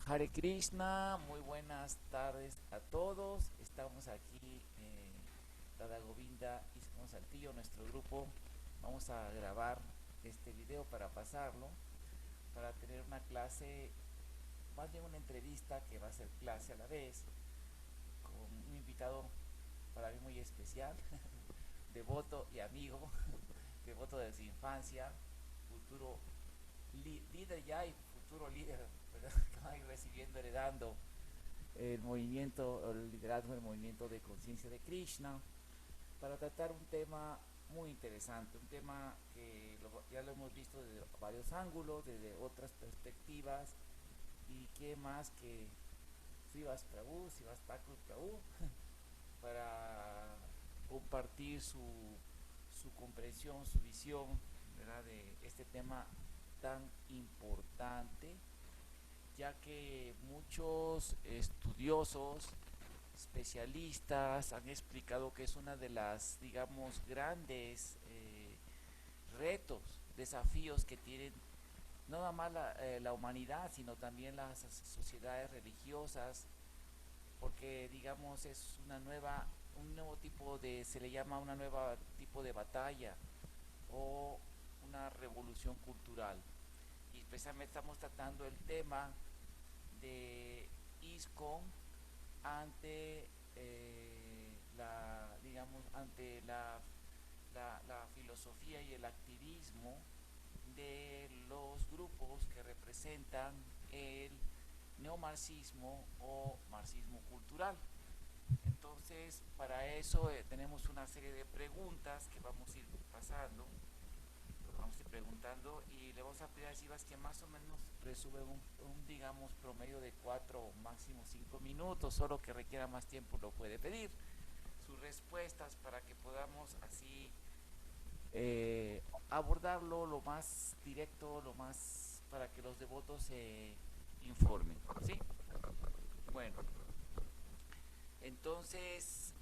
Hare Krishna, muy buenas tardes a todos. Estamos aquí, Dada Govinda y Simón Saltillo, nuestro grupo. Vamos a grabar este video para pasarlo, para tener una clase, más bien una entrevista que va a ser clase a la vez, con un invitado para mí muy especial, devoto y amigo, devoto desde su infancia, futuro líder ya y futuro líder, ¿verdad? Que va a ir recibiendo, heredando el movimiento, el liderazgo del movimiento de conciencia de Krishna, para tratar un tema muy interesante, un tema que ya lo hemos visto desde varios ángulos, desde otras perspectivas, y qué más que Srivas Prabhu, Srivas Thakur Prabhu, para compartir su comprensión, su visión, ¿verdad?, de este tema tan importante, ya que muchos estudiosos, especialistas han explicado que es una de las, digamos, grandes retos, desafíos que tienen no nada más la humanidad, sino también las sociedades religiosas, porque digamos es una nueva, un nuevo tipo de, se le llama una nueva tipo de batalla o una revolución cultural. Y precisamente estamos tratando el tema de ISKCON ante digamos, ante la filosofía y el activismo de los grupos que representan el neomarxismo o marxismo cultural. Entonces, para eso tenemos una serie de preguntas que vamos a ir pasando, vamos a ir preguntando, y le vamos a pedir a Sivas que más o menos resume digamos, promedio de 4 o máximo 5 minutos, solo que requiera más tiempo lo puede pedir. Sus respuestas para que podamos así abordarlo lo más directo, lo más para que los devotos se informen, ¿sí? Bueno, entonces,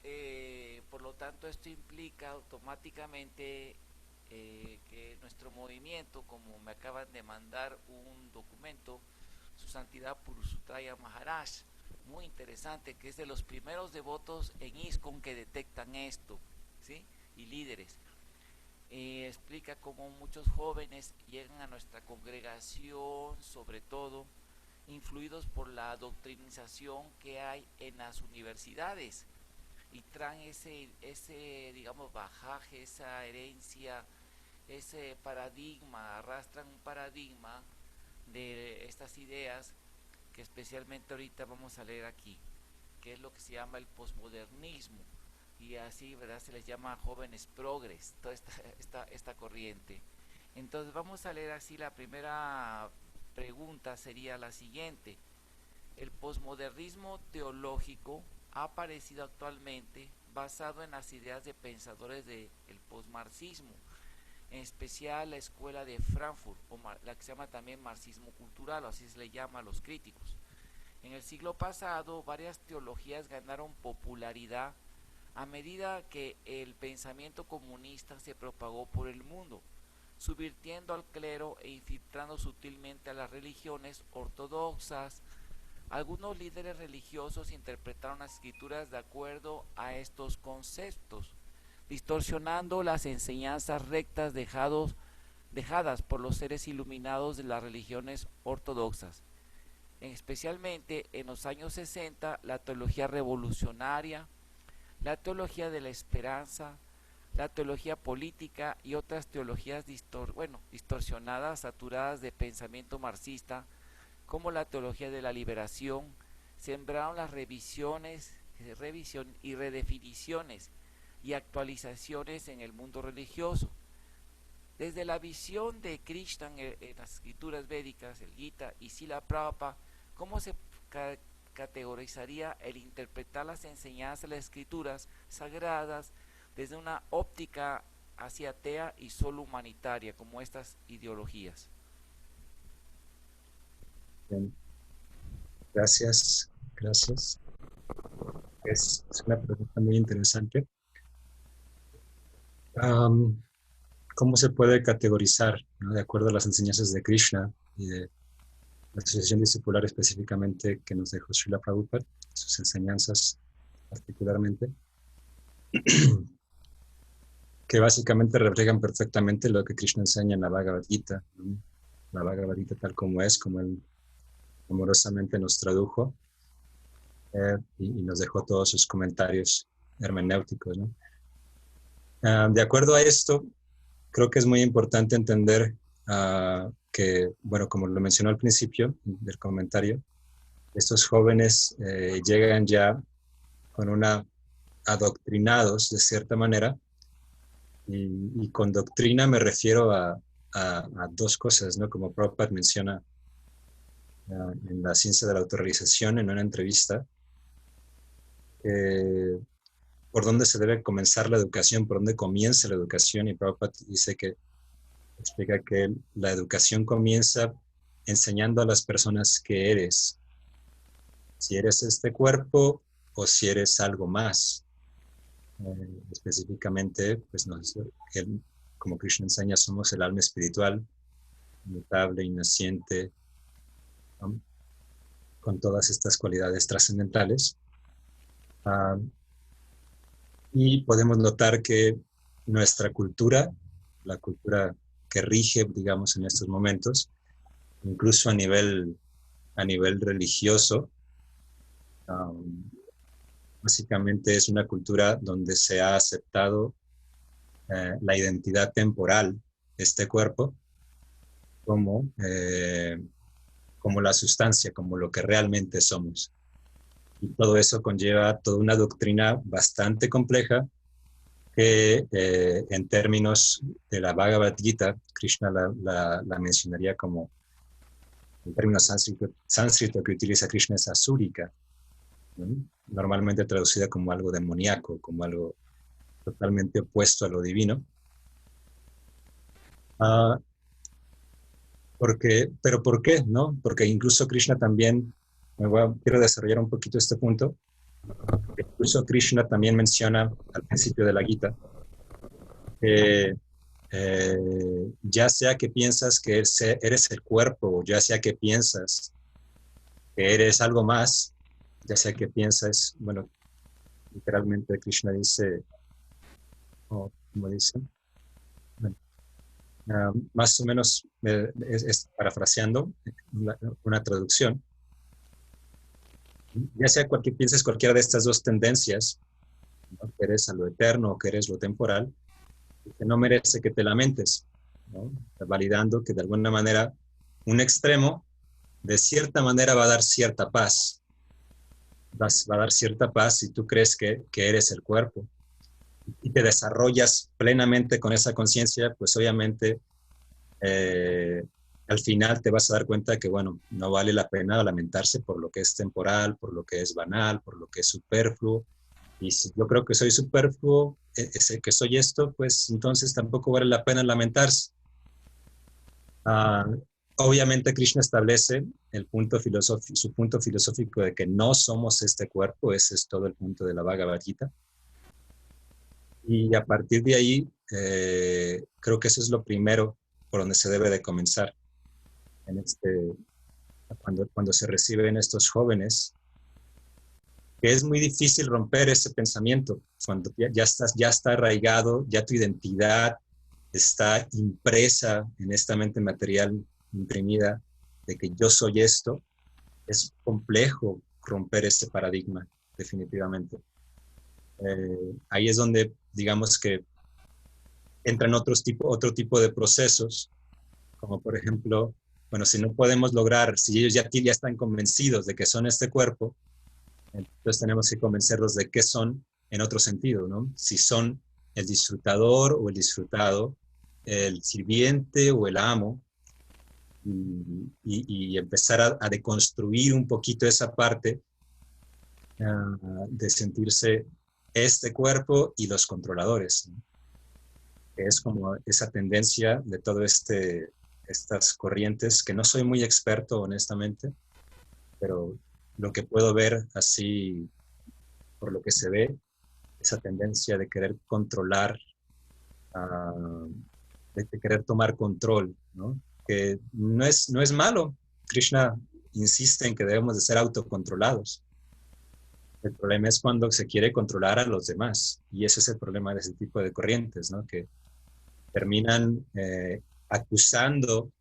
por lo tanto, esto implica automáticamente que nuestro movimiento, como me acaban de mandar un documento, Su Santidad Purusutaya Maharaj, muy interesante, que es de los primeros devotos en ISKCON que detectan esto, ¿sí? Y líderes. Explica cómo muchos jóvenes llegan a nuestra congregación, sobre todo influidos por la doctrinización que hay en las universidades, y traen ese digamos, bajaje, esa herencia, ese paradigma, arrastran un paradigma de estas ideas que especialmente ahorita vamos a leer aquí, que es lo que se llama el posmodernismo, y así, ¿verdad?, se les llama jóvenes progres, toda esta corriente. Entonces vamos a leer así. La primera pregunta sería la siguiente: el posmodernismo teológico ha aparecido actualmente basado en las ideas de pensadores del posmarxismo, en especial la escuela de Frankfurt, o la que se llama también marxismo cultural, o así se le llama a los críticos. En el siglo pasado, varias teologías ganaron popularidad a medida que el pensamiento comunista se propagó por el mundo, subvirtiendo al clero e infiltrando sutilmente a las religiones ortodoxas. Algunos líderes religiosos interpretaron las escrituras de acuerdo a estos conceptos, distorsionando las enseñanzas rectas dejadas por los seres iluminados de las religiones ortodoxas. Especialmente en los años 60, la teología revolucionaria, la teología de la esperanza, la teología política y otras teologías distorsionadas, saturadas de pensamiento marxista, como la teología de la liberación, sembraron las revisión y redefiniciones y actualizaciones en el mundo religioso. Desde la visión de Krishna en las escrituras védicas, el Gita y Srila Prabhupada, ¿cómo se categorizaría el interpretar las enseñanzas de las escrituras sagradas desde una óptica hacia atea y solo humanitaria, como estas ideologías? Bien, gracias, gracias. Es una pregunta muy interesante. Am, ¿Cómo se puede categorizar, ¿no? De acuerdo a las enseñanzas de Krishna y de la asociación discipular específicamente que nos dejó Srila Prabhupada, sus enseñanzas particularmente, que básicamente reflejan perfectamente lo que Krishna enseña en la Bhagavad Gita, ¿no? La Bhagavad Gita tal como es, como él amorosamente nos tradujo, y nos dejó todos sus comentarios hermenéuticos, ¿no? De acuerdo a esto, creo que es muy importante entender que, bueno, como lo mencionó al principio del comentario, estos jóvenes llegan ya con una adoctrinados de cierta manera, y con doctrina me refiero a dos cosas, ¿no? Como Prabhupada menciona en la ciencia de la autorrealización en una entrevista, por dónde se debe comenzar la educación, por dónde comienza la educación, y Prabhupada dice que explica que la educación comienza enseñando a las personas que eres, si eres este cuerpo o si eres algo más. Específicamente, pues como Krishna enseña, somos el alma espiritual, mutable, innaciente, ¿no? Con todas estas cualidades trascendentales. Y podemos notar que nuestra cultura, la cultura que rige, digamos, en estos momentos, incluso a nivel religioso, básicamente es una cultura donde se ha aceptado la identidad temporal de este cuerpo como, como la sustancia, como lo que realmente somos. Y todo eso conlleva toda una doctrina bastante compleja que en términos de la Bhagavad Gita, Krishna la mencionaría como, en términos sánscrito que utiliza Krishna, es asúrica, ¿no? Normalmente traducida como algo demoníaco, como algo totalmente opuesto a lo divino. Pero ¿por qué? ¿No? Porque incluso Krishna también, quiero desarrollar un poquito este punto, incluso Krishna también menciona al principio de la Gita que ya sea que piensas que eres el cuerpo, o ya sea que piensas que eres algo más, ya sea que piensas, bueno, literalmente Krishna dice, como dice, bueno, más o menos es parafraseando una traducción, ya sea que pienses cualquiera de estas dos tendencias, ¿no? Que eres a lo eterno o que eres lo temporal, que no merece que te lamentes, ¿no? Validando que de alguna manera un extremo de cierta manera va a dar cierta paz, va a dar cierta paz si tú crees que eres el cuerpo y te desarrollas plenamente con esa conciencia, pues obviamente al final te vas a dar cuenta que, bueno, no vale la pena lamentarse por lo que es temporal, por lo que es banal, por lo que es superfluo. Y si yo creo que soy superfluo, que soy esto, pues entonces tampoco vale la pena lamentarse. Obviamente Krishna establece su punto filosófico de que no somos este cuerpo, ese es todo el punto de la Bhagavad Gita. Y a partir de ahí, creo que eso es lo primero por donde se debe de comenzar. Cuando se reciben estos jóvenes, que es muy difícil romper ese pensamiento, cuando ya está arraigado, ya tu identidad está impresa en esta mente material imprimida de que yo soy esto, es complejo romper ese paradigma, definitivamente. Ahí es donde, digamos que entran otro tipo de procesos, como por ejemplo, bueno, si no podemos lograr, si ellos ya están convencidos de que son este cuerpo, entonces tenemos que convencerlos de qué son en otro sentido, ¿no? Si son el disfrutador o el disfrutado, el sirviente o el amo, y empezar a deconstruir un poquito esa parte de sentirse este cuerpo y los controladores, ¿no? Que es como esa tendencia de todo estas corrientes, que no soy muy experto honestamente, pero lo que puedo ver así, por lo que se ve, esa tendencia de querer controlar, de querer tomar control, ¿no? Que no es malo. Krishna insiste en que debemos de ser autocontrolados. El problema es cuando se quiere controlar a los demás, y ese es el problema de ese tipo de corrientes, ¿no? Que terminan acusando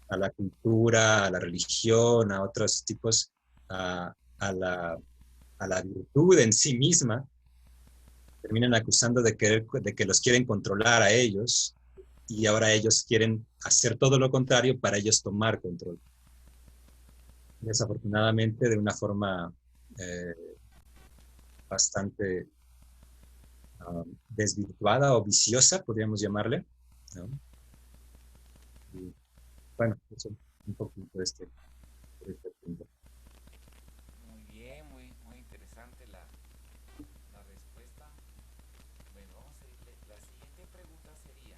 a la cultura, a la religión, a otros tipos, a la virtud en sí misma, terminan acusando de que los quieren controlar a ellos, y ahora ellos quieren hacer todo lo contrario para ellos tomar control. Desafortunadamente, de una forma bastante desvirtuada o viciosa, podríamos llamarle, ¿no? Y, bueno, eso un poquito de este punto. Muy bien, muy interesante la respuesta. Bueno, vamos a irle. La siguiente pregunta sería,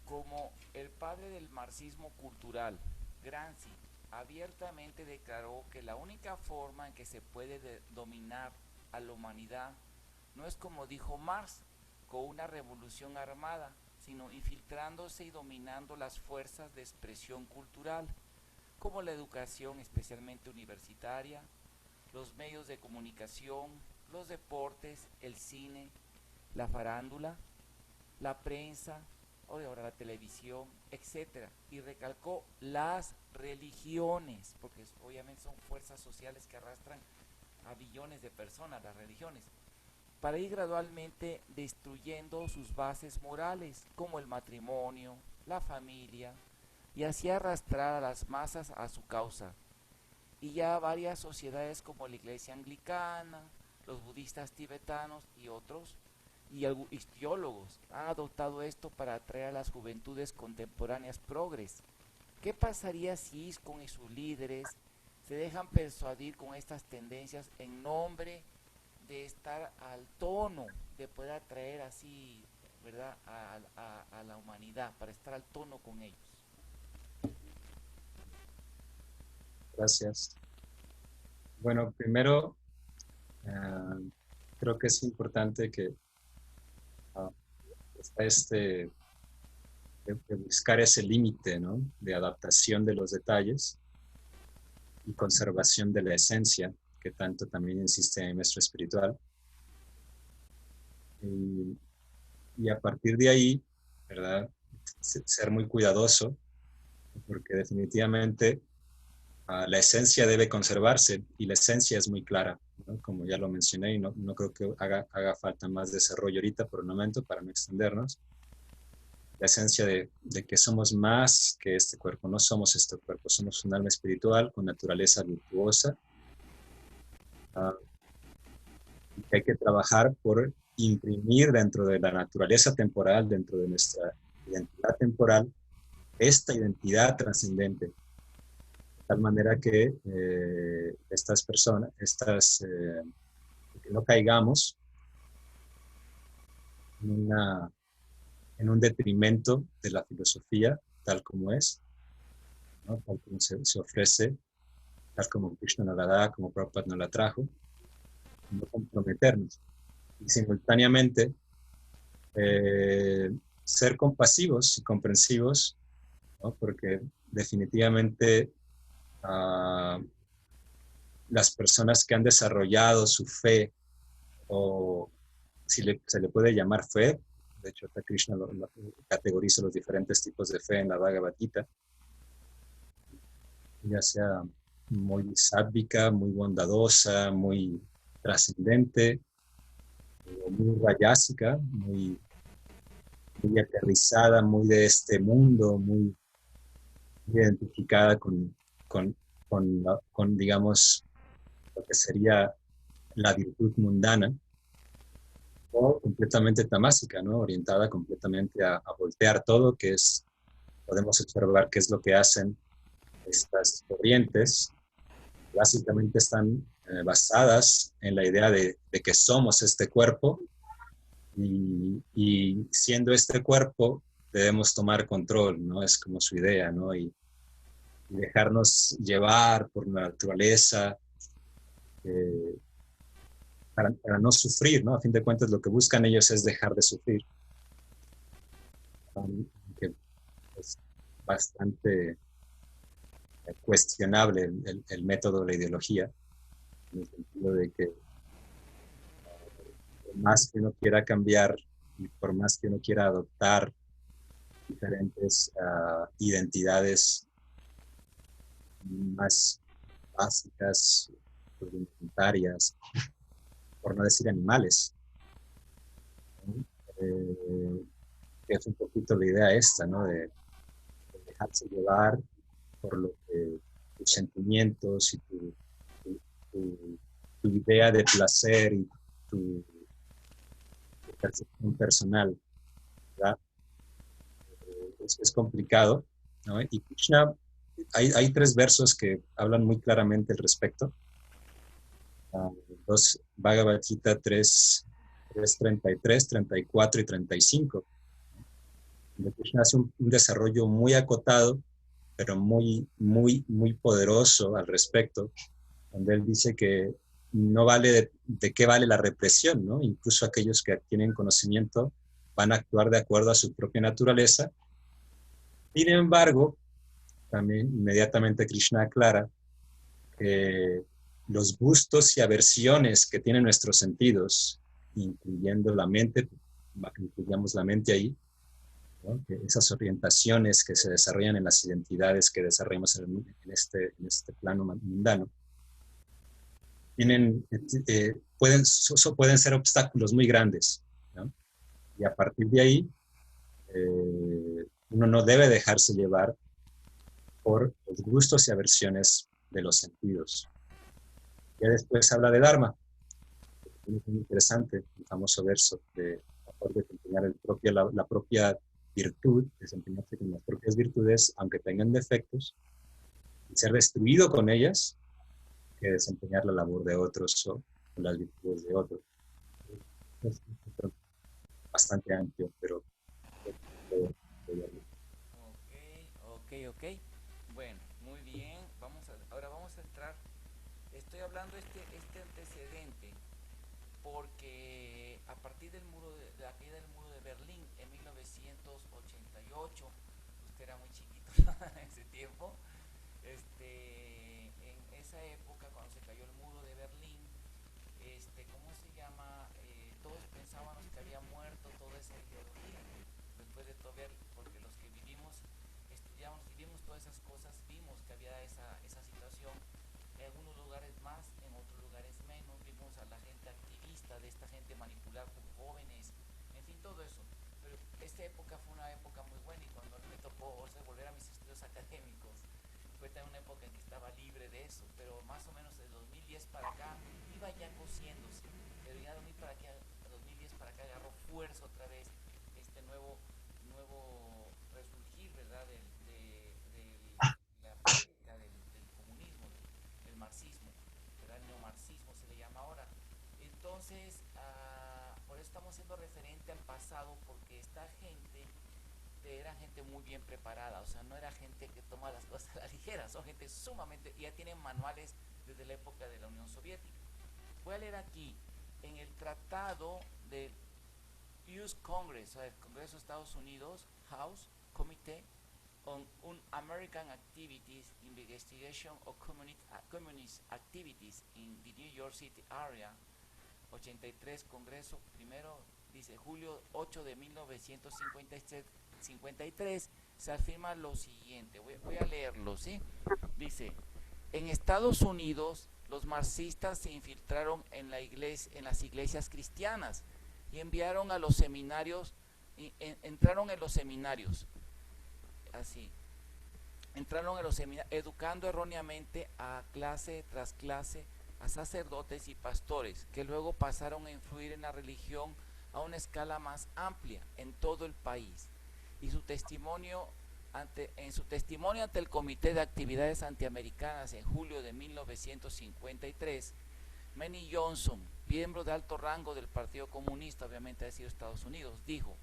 como el padre del marxismo cultural, Gramsci, abiertamente declaró que la única forma en que se puede dominar a la humanidad no es como dijo Marx, con una revolución armada, sino infiltrándose y dominando las fuerzas de expresión cultural, como la educación especialmente universitaria, los medios de comunicación, los deportes, el cine, la farándula, la prensa, o ahora la televisión, etcétera. Y recalcó las religiones, porque obviamente son fuerzas sociales que arrastran a billones de personas, las religiones, para ir gradualmente destruyendo sus bases morales, como el matrimonio, la familia, y así arrastrar a las masas a su causa. Y ya varias sociedades como la iglesia anglicana, los budistas tibetanos y otros, y teólogos han adoptado esto para atraer a las juventudes contemporáneas progres. ¿Qué pasaría si con sus líderes se dejan persuadir con estas tendencias en nombre de estar al tono, de poder atraer así, ¿verdad?, a la humanidad, para estar al tono con ellos? Gracias. Bueno, primero, creo que es importante que está de buscar ese límite, ¿no?, de adaptación de los detalles y conservación de la esencia, que tanto también insiste en el maestro espiritual. Y a partir de ahí, ¿verdad?, ser muy cuidadoso, porque definitivamente la esencia debe conservarse, y la esencia es muy clara, ¿no?, como ya lo mencioné, y no creo que haga falta más desarrollo ahorita por el momento para no extendernos. La esencia de que somos más que este cuerpo, no somos este cuerpo, somos un alma espiritual con naturaleza virtuosa, que hay que trabajar por imprimir dentro de la naturaleza temporal, dentro de nuestra identidad temporal, esta identidad trascendente, de tal manera que estas personas, que no caigamos en un detrimento de la filosofía tal como es, ¿no?, tal como se ofrece, tal como Krishna nos la da, como Prabhupada nos la trajo, no comprometernos. Y simultáneamente ser compasivos y comprensivos, ¿no?, porque definitivamente las personas que han desarrollado su fe, o si se le puede llamar fe, de hecho Krishna lo categoriza los diferentes tipos de fe en la Bhagavad Gita, ya sea muy sádvica, muy bondadosa, muy trascendente, muy rayásica, muy aterrizada, muy de este mundo, muy identificada con, digamos, lo que sería la virtud mundana, o completamente tamásica, ¿no?, orientada completamente a voltear todo, que es, podemos observar qué es lo que hacen estas corrientes. Básicamente están basadas en la idea de que somos este cuerpo, y siendo este cuerpo debemos tomar control, ¿no? Es como su idea, ¿no? Y dejarnos llevar por la naturaleza, para no sufrir, ¿no? A fin de cuentas lo que buscan ellos es dejar de sufrir, que es bastante cuestionable el método de la ideología, en el sentido de que por más que uno quiera cambiar y por más que uno quiera adoptar diferentes identidades más básicas, rudimentarias, por no decir animales, ¿no? Que es un poquito la idea esta, ¿no? De dejarse llevar por lo que tus sentimientos y tu idea de placer y tu percepción personal, ¿verdad? Es complicado, ¿no? Y Krishna, hay 3 versos que hablan muy claramente al respecto. Dos Bhagavad Gita 3:33, 34 y 35. Donde Krishna hace un desarrollo muy acotado, pero muy, muy, muy poderoso al respecto, donde él dice que no vale de qué vale la represión, ¿no? Incluso aquellos que tienen conocimiento van a actuar de acuerdo a su propia naturaleza. Sin embargo, también inmediatamente Krishna aclara que los gustos y aversiones que tienen nuestros sentidos, incluyendo la mente, incluyamos la mente ahí, ¿no? Que esas orientaciones que se desarrollan en las identidades que desarrollamos en este plano mundano, pueden ser obstáculos muy grandes, ¿no? Y a partir de ahí, uno no debe dejarse llevar por los gustos y aversiones de los sentidos. Ya después habla de Dharma, es muy interesante, el famoso verso de desempeñar la propia virtud, desempeñarse con las propias virtudes, aunque tengan defectos, y ser destruido con ellas, que desempeñar la labor de otros o las virtudes de otros. Es bastante amplio, pero... Ok. Bueno, muy bien. Ahora vamos a entrar. Estoy hablando este antecedente porque a partir de la caída del muro de Berlín en 1988, usted era muy chiquito en ese tiempo, en esa época cuando se cayó el muro de Berlín, ¿cómo se llama? Todos pensábamos que había muerto toda esa ideología. Después de todo ver, porque los que vivimos todas esas cosas, vimos que había esa situación en algunos lugares más, en otros lugares menos. Vimos a la gente activista, de esta gente manipular por jóvenes, en fin, todo eso. Pero esta época fue una época muy buena, y cuando me tocó volver a mis estudios académicos, fue también una época en que estaba libre de eso, pero más o menos de 2010 para acá iba ya cociéndose, pero ya de 2010 para acá agarró fuerza otra vez este nuevo resurgir, ¿verdad? De la práctica del comunismo, del marxismo, ¿verdad? El neomarxismo se le llama ahora. Entonces, por eso estamos siendo referente al pasado, porque esta gente era gente muy bien preparada, o sea, no era gente que toma las cosas a la ligera, son gente sumamente, ya tienen manuales desde la época de la Unión Soviética. Voy a leer aquí, en el tratado del US Congress, o sea, el Congreso de Estados Unidos, House Committee on American Activities, Investigation of Communist Activities in the New York City Area, 83, Congreso primero, dice julio 8 de 1953, se afirma lo siguiente, voy a leerlo, ¿sí? Dice, en Estados Unidos los marxistas se infiltraron en las iglesias cristianas y entraron en los seminarios, educando erróneamente a clase tras clase a sacerdotes y pastores, que luego pasaron a influir en la religión a una escala más amplia en todo el país. Y en su testimonio ante el Comité de Actividades Antiamericanas en julio de 1953, Manny Johnson, miembro de alto rango del Partido Comunista, obviamente ha sido Estados Unidos, dijo: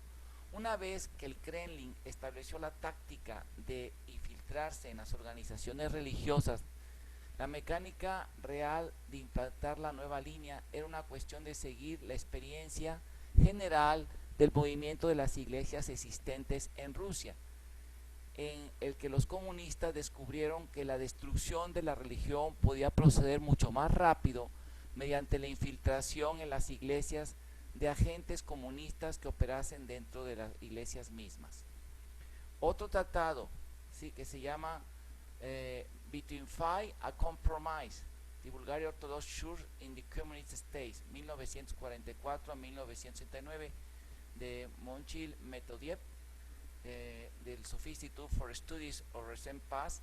una vez que el Kremlin estableció la táctica de infiltrarse en las organizaciones religiosas, la mecánica real de implantar la nueva línea era una cuestión de seguir la experiencia general del movimiento de las iglesias existentes en Rusia. en el que los comunistas descubrieron que la destrucción de la religión podía proceder mucho más rápido mediante la infiltración en las iglesias de agentes comunistas que operasen dentro de las iglesias mismas. Otro tratado, sí, que se llama Between Fight and Compromise, The Bulgarian Orthodox Church in the Communist States, 1944 a 1969, de Monchil Metodiev, del Sofia Institute for Studies of Recent Past,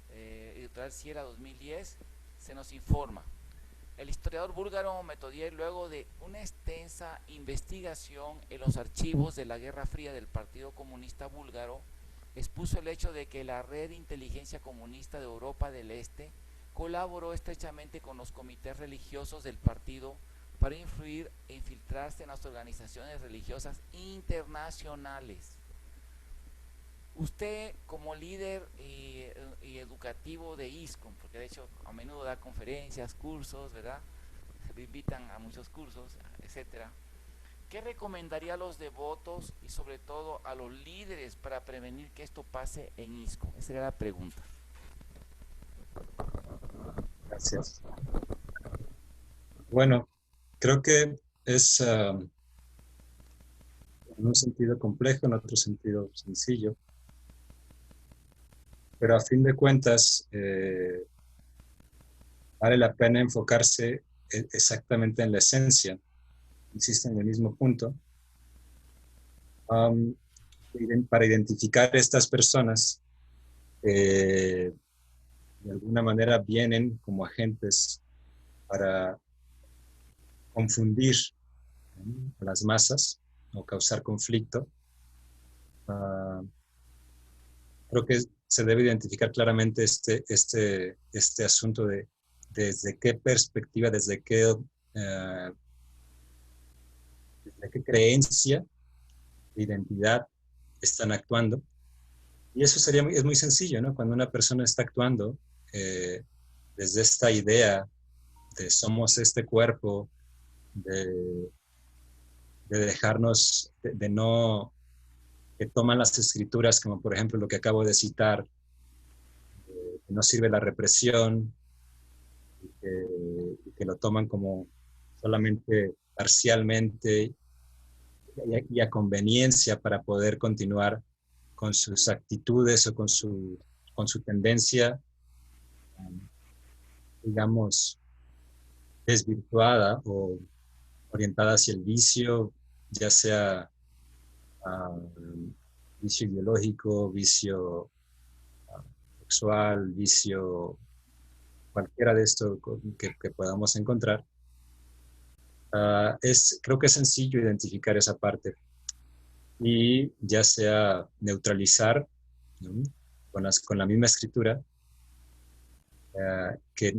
editorial Sierra 2010, se nos informa. El historiador búlgaro Metodiev, luego de una extensa investigación en los archivos de la Guerra Fría del Partido Comunista Búlgaro, expuso el hecho de que la red de inteligencia comunista de Europa del Este colaboró estrechamente con los comités religiosos del partido para influir e infiltrarse en las organizaciones religiosas internacionales. Usted, como líder y educativo de ISKCON, porque de hecho a menudo da conferencias, cursos, ¿verdad? Le invitan a muchos cursos, etcétera. ¿Qué recomendaría a los devotos y sobre todo a los líderes para prevenir que esto pase en ISKCON? Esa era la pregunta. Gracias. Bueno, creo que es en un sentido complejo, en otro sentido sencillo. Pero a fin de cuentas, vale la pena enfocarse exactamente en la esencia. Insisto en el mismo punto. Para identificar estas personas, de alguna manera vienen como agentes para confundir a las masas o causar conflicto. Creo que se debe identificar claramente este asunto de desde qué perspectiva, desde qué creencia, identidad están actuando. Y eso es muy sencillo, ¿no? Cuando una persona está actuando desde esta idea de somos este cuerpo, de dejarnos, de no, que toman las escrituras, como por ejemplo lo que acabo de citar, que no sirve la represión, y que lo toman como solamente parcialmente y a conveniencia para poder continuar con sus actitudes o con su tendencia, digamos, desvirtuada o orientada hacia el vicio, ya sea vicio ideológico, vicio sexual, vicio, cualquiera de estos que podamos encontrar. Creo que es sencillo identificar esa parte y ya sea neutralizar, ¿no? con la misma escritura, que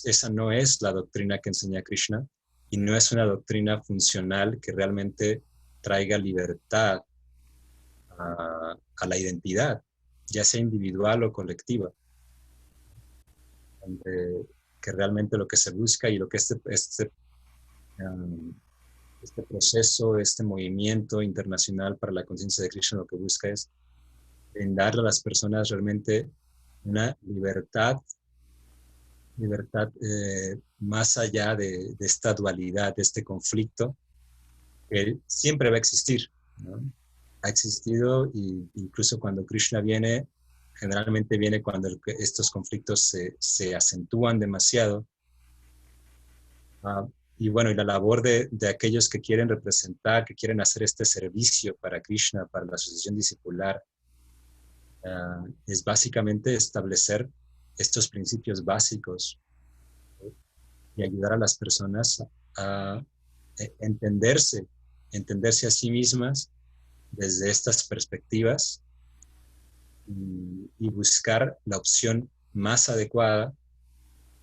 esa no es la doctrina que enseña Krishna y no es una doctrina funcional que realmente traiga libertad a la identidad, ya sea individual o colectiva. Que realmente lo que se busca y lo que este proceso, este movimiento internacional para la conciencia de Krishna lo que busca es brindarle a las personas realmente una libertad más allá de esta dualidad, de este conflicto que siempre va a existir, ¿no? Ha existido y incluso cuando Krishna viene, generalmente viene cuando estos conflictos se acentúan demasiado. Y bueno, y la labor de aquellos que quieren representar, que quieren hacer este servicio para Krishna, para la asociación discipular, es básicamente establecer estos principios básicos, ¿sí? Y ayudar a las personas a entenderse a sí mismas desde estas perspectivas y buscar la opción más adecuada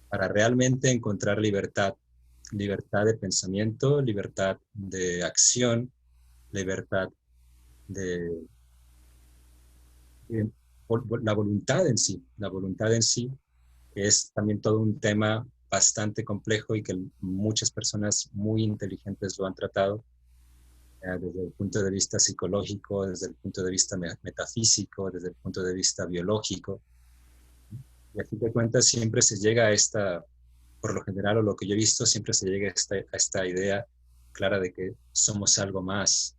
para realmente encontrar libertad de pensamiento, libertad de acción, libertad de la voluntad en sí. La voluntad en sí es también todo un tema bastante complejo y que muchas personas muy inteligentes lo han tratado. desde el punto de vista psicológico, desde el punto de vista metafísico, desde el punto de vista biológico. Y a fin de cuentas siempre se llega a esta, por lo general, o lo que yo he visto, siempre se llega a esta idea clara de que somos algo más,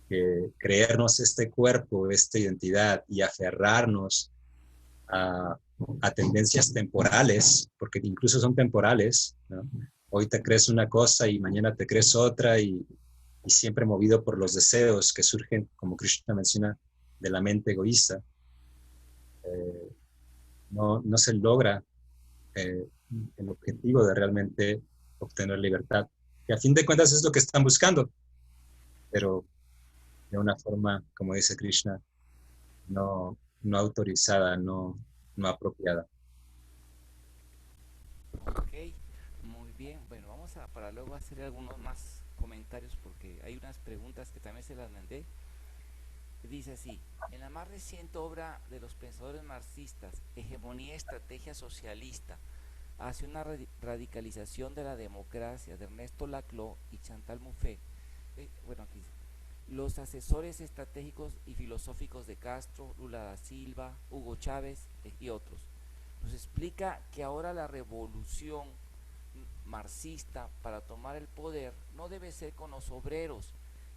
que creernos este cuerpo, esta identidad y aferrarnos a tendencias temporales, porque incluso son temporales, ¿no? Hoy te crees una cosa y mañana te crees otra y siempre movido por los deseos que surgen, como Krishna menciona, de la mente egoísta. No se logra el objetivo de realmente obtener libertad, que a fin de cuentas es lo que están buscando, pero de una forma, como dice Krishna, no autorizada, no apropiada. Ok, muy bien. Bueno, vamos a para luego hacer algunos más comentarios porque hay unas preguntas que también se las mandé. Dice así, en la más reciente obra de los pensadores marxistas, Hegemonía y Estrategia Socialista, hacia una radicalización de la democracia de Ernesto Laclau y Chantal Mouffe, bueno, aquí dice, los asesores estratégicos y filosóficos de Castro, Lula da Silva, Hugo Chávez y otros. Nos explica que ahora la revolución marxista para tomar el poder no debe ser con los obreros,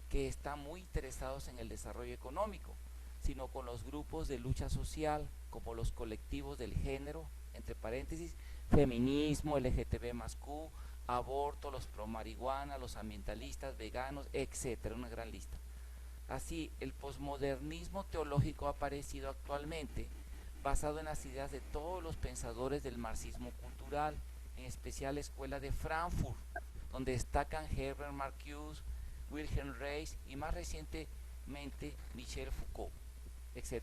que están muy interesados en el desarrollo económico, sino con los grupos de lucha social, como los colectivos del género, entre paréntesis, feminismo, LGTB más Q, aborto, los pro marihuana, los ambientalistas, veganos, etcétera, una gran lista. Así, el posmodernismo teológico ha aparecido actualmente basado en las ideas de todos los pensadores del marxismo cultural, en especial la Escuela de Frankfurt, donde destacan Herbert Marcuse, Wilhelm Reich y más recientemente Michel Foucault, etc.,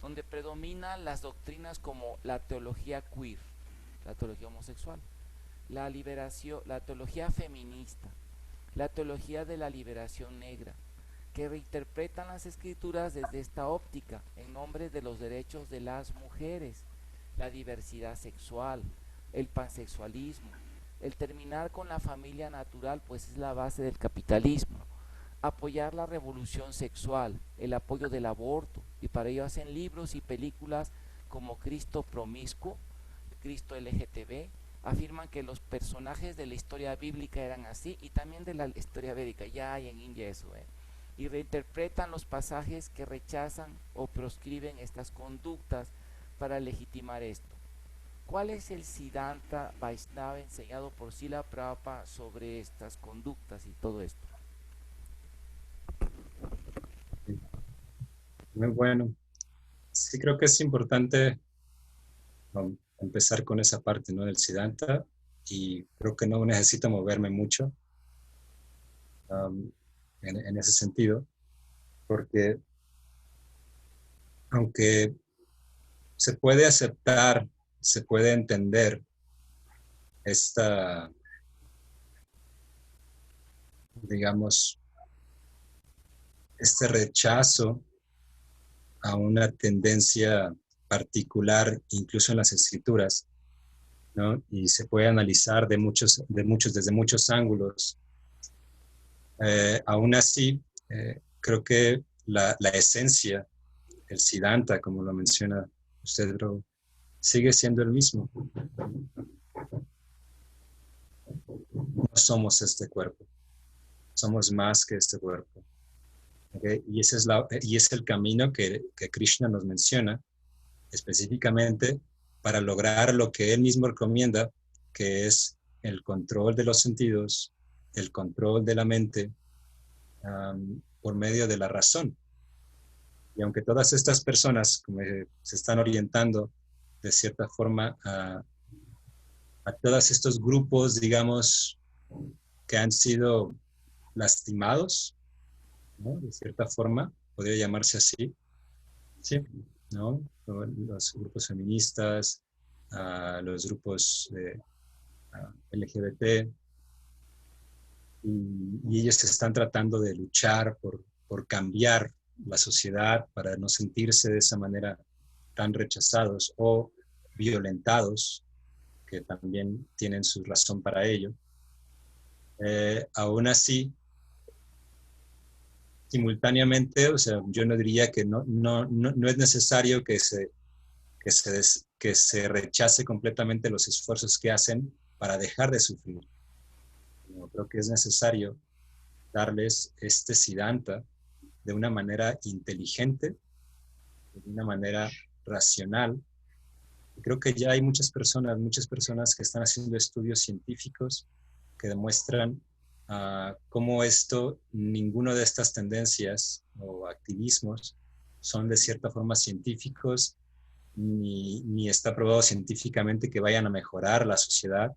donde predominan las doctrinas como la teología queer, la teología homosexual, la liberación, la teología feminista, la teología de la liberación negra, que reinterpretan las escrituras desde esta óptica en nombre de los derechos de las mujeres, la diversidad sexual, el pansexualismo, el terminar con la familia natural, pues es la base del capitalismo, apoyar la revolución sexual, el apoyo del aborto, y para ello hacen libros y películas como Cristo Promiscuo, Cristo LGTB, afirman que los personajes de la historia bíblica eran así y también de la historia védica, ya hay en India eso, y reinterpretan los pasajes que rechazan o proscriben estas conductas para legitimar esto. ¿Cuál es el Siddhanta Vaishnava enseñado por Srila Prabhupada sobre estas conductas y todo esto? Muy bueno. Sí, creo que es importante empezar con esa parte, ¿no? Del Siddhanta, y creo que no necesito moverme mucho en ese sentido, porque aunque se puede aceptar, se puede entender esta, digamos, este rechazo a una tendencia particular, incluso en las escrituras, ¿no? Y se puede analizar desde muchos ángulos. Aún así, creo que la esencia, el Siddhanta, como lo menciona usted, bro, sigue siendo el mismo. No somos este cuerpo, somos más que este cuerpo. ¿Okay? Y es el camino que Krishna nos menciona específicamente para lograr lo que él mismo recomienda, que es el control de los sentidos, el control de la mente por medio de la razón. Y aunque todas estas personas como se están orientando de cierta forma a todos estos grupos, digamos, que han sido lastimados, ¿no? De cierta forma, podría llamarse así, ¿sí? ¿No? Los grupos feministas, los grupos LGBT, y ellos están tratando de luchar por cambiar la sociedad para no sentirse de esa manera tan rechazados o violentados, que también tienen su razón para ello. Aún así, simultáneamente, o sea, yo no diría que no es necesario que se rechace completamente los esfuerzos que hacen para dejar de sufrir. Yo creo que es necesario darles este siddhanta de una manera inteligente, de una manera racional. Y creo que ya hay muchas personas que están haciendo estudios científicos que demuestran cómo ninguno de estas tendencias o activismos son de cierta forma científicos, ni está probado científicamente que vayan a mejorar la sociedad,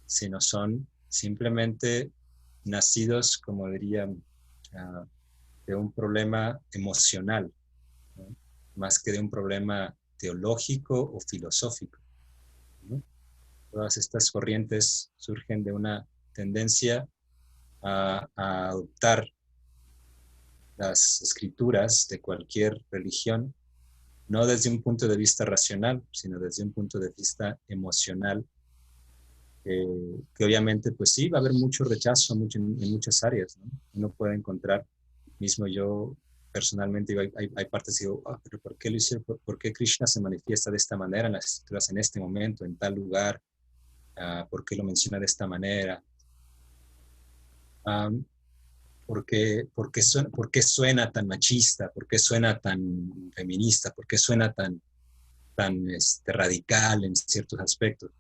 sino son simplemente nacidos, como diría, de un problema emocional, ¿no? Más que de un problema teológico o filosófico, ¿no? Todas estas corrientes surgen de una tendencia a adoptar las escrituras de cualquier religión, no desde un punto de vista racional, sino desde un punto de vista emocional, que obviamente, pues sí, va a haber mucho rechazo en muchas áreas, ¿no? Uno puede encontrar, mismo yo personalmente, digo, hay partes que digo, pero ¿por qué lo hicieron? ¿Por qué Krishna se manifiesta de esta manera en las escrituras en este momento, en tal lugar? ¿Por qué lo menciona de esta manera? ¿Por qué suena tan machista? ¿Por qué suena tan feminista? ¿Por qué suena tan radical en ciertos aspectos?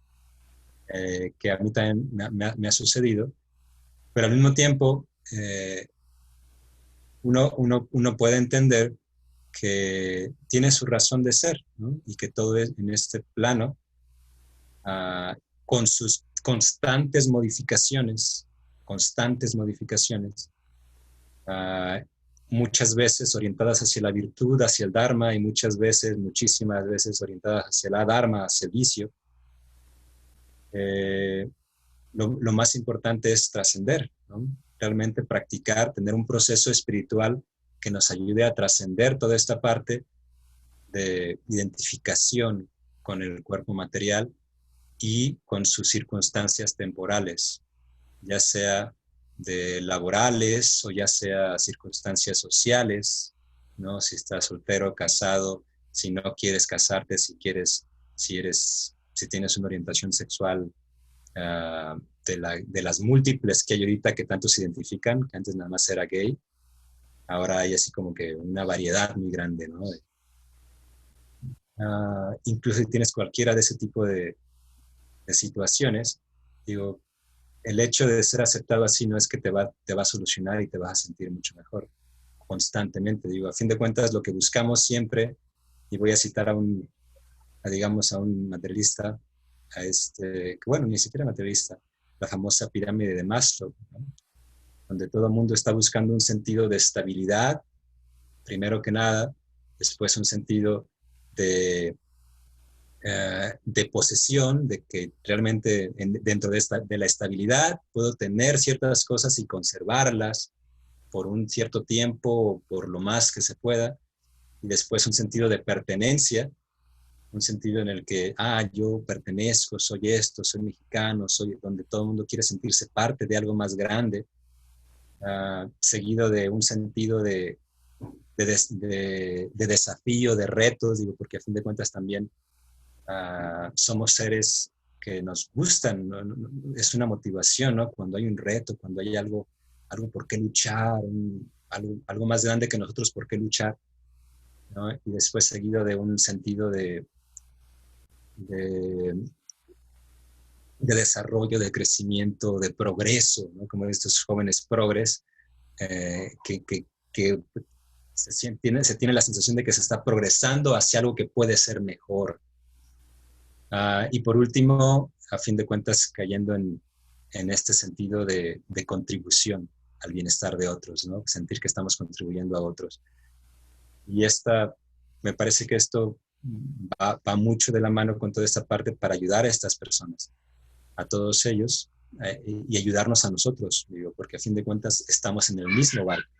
Que a mí también me ha sucedido, pero al mismo tiempo uno puede entender que tiene su razón de ser, ¿no? Y que todo es en este plano, con sus constantes modificaciones, muchas veces orientadas hacia la virtud, hacia el Dharma, y muchísimas veces orientadas hacia la Dharma, hacia el vicio. Lo más importante es trascender, ¿no? Realmente practicar, tener un proceso espiritual que nos ayude a trascender toda esta parte de identificación con el cuerpo material y con sus circunstancias temporales, ya sea de laborales o ya sea circunstancias sociales, ¿no? Si estás soltero, casado, si no quieres casarte, si tienes una orientación sexual de las múltiples que hay ahorita que tanto se identifican, que antes nada más era gay, ahora hay así como que una variedad muy grande, ¿no? Incluso si tienes cualquiera de ese tipo de situaciones, digo, el hecho de ser aceptado así no es que te va a solucionar y te vas a sentir mucho mejor constantemente. Digo, a fin de cuentas, lo que buscamos siempre, y voy a citar digamos, a un materialista, que bueno, ni siquiera materialista, la famosa pirámide de Maslow, ¿no? Donde todo el mundo está buscando un sentido de estabilidad, primero que nada, después un sentido de posesión, de que realmente dentro de la estabilidad puedo tener ciertas cosas y conservarlas por un cierto tiempo, por lo más que se pueda, y después un sentido de pertenencia, un sentido en el que, yo pertenezco, soy esto, soy mexicano, soy donde todo el mundo quiere sentirse parte de algo más grande, seguido de un sentido de desafío, de retos, digo, porque a fin de cuentas también somos seres que nos gustan, ¿no? Es una motivación, ¿no? Cuando hay un reto, cuando hay algo por qué luchar, algo más grande que nosotros por qué luchar, ¿no? Y después seguido de un sentido de desarrollo, de crecimiento, de progreso, ¿no? Como estos jóvenes progres, que se tiene la sensación de que se está progresando hacia algo que puede ser mejor. Y por último, a fin de cuentas, cayendo en este sentido de contribución al bienestar de otros, ¿no? Sentir que estamos contribuyendo a otros. Y me parece que esto va mucho de la mano con toda esta parte para ayudar a estas personas, a todos ellos, y ayudarnos a nosotros, digo, porque a fin de cuentas estamos en el mismo barco.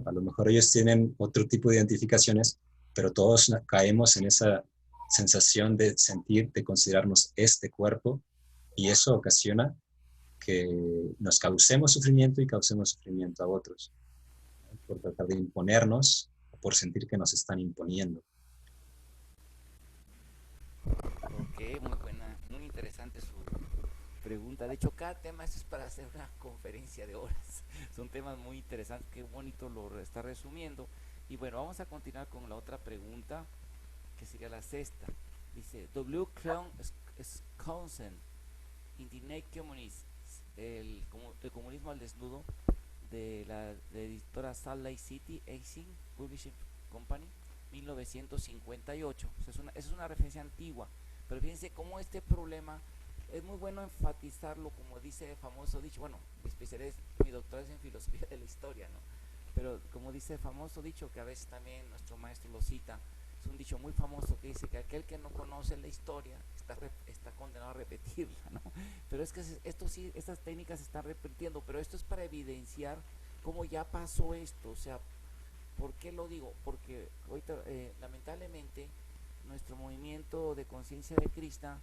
A lo mejor ellos tienen otro tipo de identificaciones, pero todos caemos en esa sensación de sentir, de considerarnos este cuerpo, y eso ocasiona que nos causemos sufrimiento y causemos sufrimiento a otros. por tratar de imponernos o por sentir que nos están imponiendo. Ok, muy buena, muy interesante su pregunta. De hecho, cada tema es para hacer una conferencia de horas. Son temas muy interesantes, qué bonito lo está resumiendo. Y bueno, vamos a continuar con la otra pregunta, que sería la sexta. Dice, W. Clown Sconsen, in the Naked Communist, el comunismo al desnudo, de la editora Salt Lake City Acing Publishing Company, 1958. O sea, esa es una referencia antigua, pero fíjense cómo este problema es muy bueno enfatizarlo, como dice el famoso dicho. Bueno, mi especialidad mi doctorado es en filosofía de la historia, ¿no? Pero como dice el famoso dicho, que a veces también nuestro maestro lo cita, es un dicho muy famoso que dice que aquel que no conoce la historia está condenado a repetirla, ¿no? Pero es que esto sí, estas técnicas se están repitiendo, pero esto es para evidenciar cómo ya pasó esto. O sea, ¿por qué lo digo? Porque ahorita, lamentablemente, nuestro movimiento de conciencia de Cristo,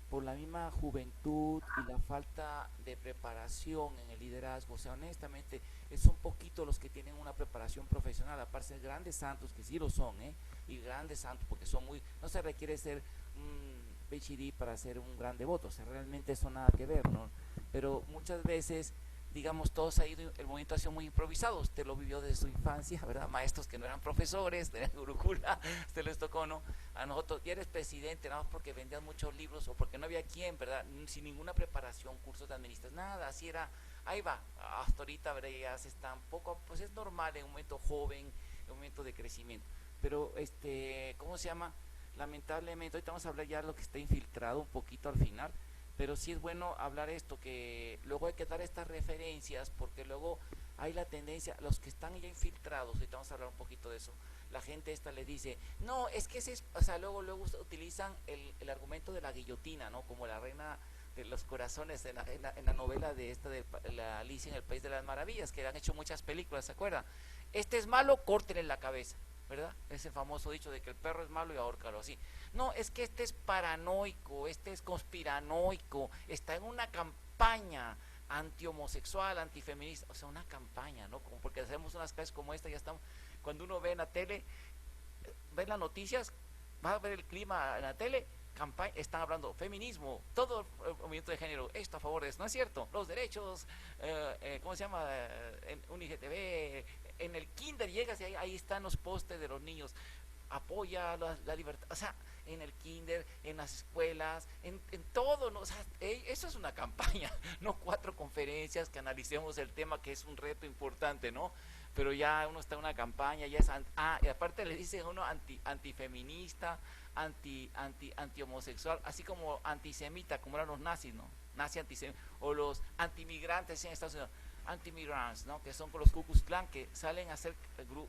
por la misma juventud y la falta de preparación en el liderazgo, o sea, honestamente, son poquitos los que tienen una preparación profesional, aparte de grandes santos, que sí lo son, y grandes santos, porque son muy, no se requiere ser un PhD para ser un gran devoto, o sea, realmente eso nada que ver, ¿no? Pero muchas veces, digamos, todos ha ido, el movimiento ha sido muy improvisado. Usted lo vivió desde su infancia, ¿verdad? Maestros que no eran profesores, de Gurukula, usted les tocó, ¿no? A nosotros, ya eres presidente, nada más porque vendían muchos libros o porque no había quien, ¿verdad? Sin ninguna preparación, cursos de administración, nada, así era, ahí va, hasta ahorita, ¿verdad? Ya se están poco, pues es normal en un momento joven, en un momento de crecimiento. Pero, ¿cómo se llama? Lamentablemente, ahorita vamos a hablar ya de lo que está infiltrado un poquito al final, pero sí es bueno hablar esto, que luego hay que dar estas referencias, porque luego hay la tendencia, los que están ya infiltrados, ahorita vamos a hablar un poquito de eso, la gente esta le dice, no, es que ese es, o sea, luego utilizan el argumento de la guillotina, ¿no? Como la reina de los corazones en la novela de esta de la Alicia en el País de las Maravillas, que han hecho muchas películas, ¿se acuerdan? Este es malo, córtenle la cabeza, ¿verdad? Ese famoso dicho de que el perro es malo y ahórcalo, así. No, es que este es paranoico, este es conspiranoico, está en una campaña anti-homosexual, antifeminista, o sea, una campaña, ¿no? Como porque hacemos unas cosas como esta, ya estamos, cuando uno ve en la tele, ve las noticias, va a ver el clima en la tele, campaña, están hablando feminismo, todo el movimiento de género, esto a favor de eso, ¿no es cierto? Los derechos, ¿cómo se llama? En un IGTV, en el kinder llegas y ahí están los postes de los niños, apoya la libertad, o sea, en el kinder, en las escuelas, en todo, ¿no? O sea, eso es una campaña, no 4 conferencias que analicemos el tema, que es un reto importante, ¿no? Pero ya uno está en una campaña, ya es, y aparte le dicen uno antifeminista, anti-homosexual, así como antisemita, como eran los nazis, ¿no? Nazi antisemita, o los antimigrantes en Estados Unidos, anti-migrants, ¿no? Que son con los Ku Klux Klan, que salen a hacer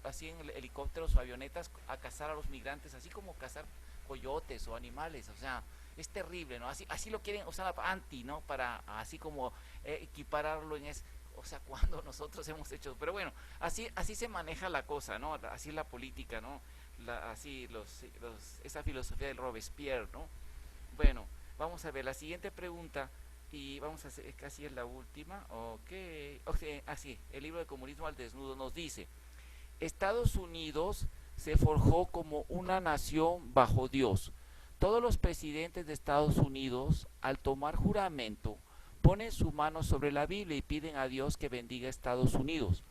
así en helicópteros o avionetas a cazar a los migrantes, así como cazar coyotes o animales, o sea, es terrible, ¿no? Así lo quieren usar anti, ¿no? Para así como equipararlo en o sea, cuando nosotros hemos hecho, pero bueno, así se maneja la cosa, ¿no? Así es la política, ¿no? Así esa filosofía del Robespierre, ¿no? Bueno, vamos a ver la siguiente pregunta y vamos a hacer, casi es la última, así, el libro de Comunismo al Desnudo nos dice, Estados Unidos se forjó como una nación bajo Dios. Todos los presidentes de Estados Unidos, al tomar juramento, ponen su mano sobre la Biblia y piden a Dios que bendiga a Estados Unidos.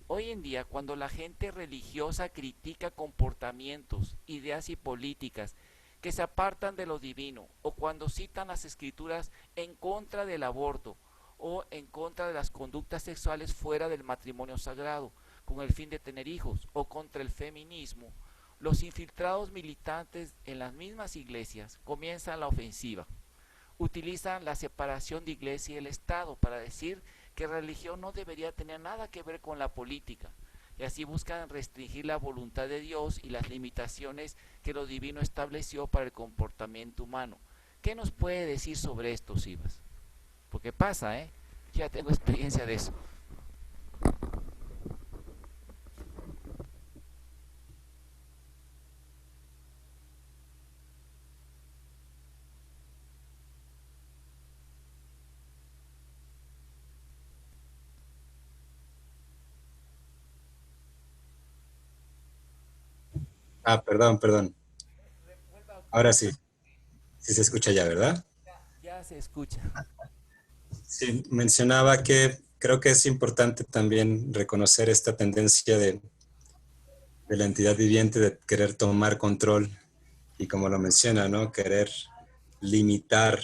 Hoy en día, cuando la gente religiosa critica comportamientos, ideas y políticas que se apartan de lo divino, o cuando citan las escrituras en contra del aborto o en contra de las conductas sexuales fuera del matrimonio sagrado, con el fin de tener hijos, o contra el feminismo, los infiltrados militantes en las mismas iglesias comienzan la ofensiva. Utilizan la separación de iglesia y el Estado para decir que religión no debería tener nada que ver con la política, y así buscan restringir la voluntad de Dios y las limitaciones que lo divino estableció para el comportamiento humano. ¿Qué nos puede decir sobre esto, Sivas? Porque pasa, ¿eh? Ya tengo experiencia de eso. Ah, perdón, perdón. Vuelva a Ahora opinar. sí, sí se escucha ya, ¿verdad? Ya se escucha. Sí, mencionaba que creo que es importante también reconocer esta tendencia de la entidad viviente de querer tomar control y como lo menciona, ¿no? Querer limitar,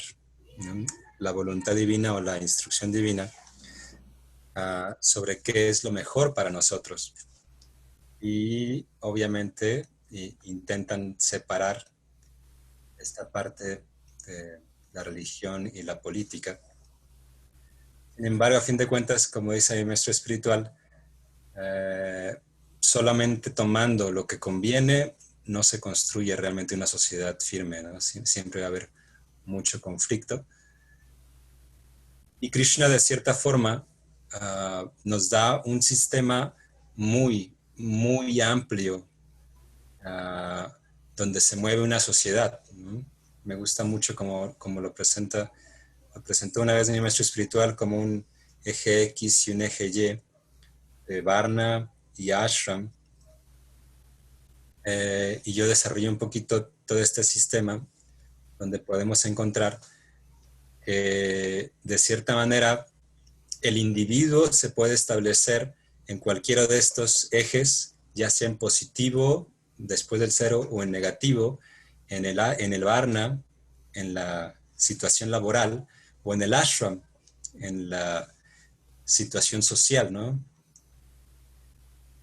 ¿no? La voluntad divina o la instrucción divina sobre qué es lo mejor para nosotros. Y obviamente intentan separar esta parte de la religión y la política. Sin embargo, a fin de cuentas, como dice mi maestro espiritual, eh, solamente tomando lo que conviene no se construye realmente una sociedad firme, ¿no? Siempre va a haber mucho conflicto. Y Krishna, de cierta forma, nos da un sistema muy, muy amplio donde se mueve una sociedad, ¿no? Me gusta mucho como lo presentó una vez mi maestro espiritual como un eje X y un eje Y de Varna y Ashram. Y yo desarrollé un poquito todo este sistema donde podemos encontrar que de cierta manera el individuo se puede establecer en cualquiera de estos ejes, ya sea en positivo, después del cero, o en negativo, en el varna, en la situación laboral, o en el ashram, en la situación social, ¿no?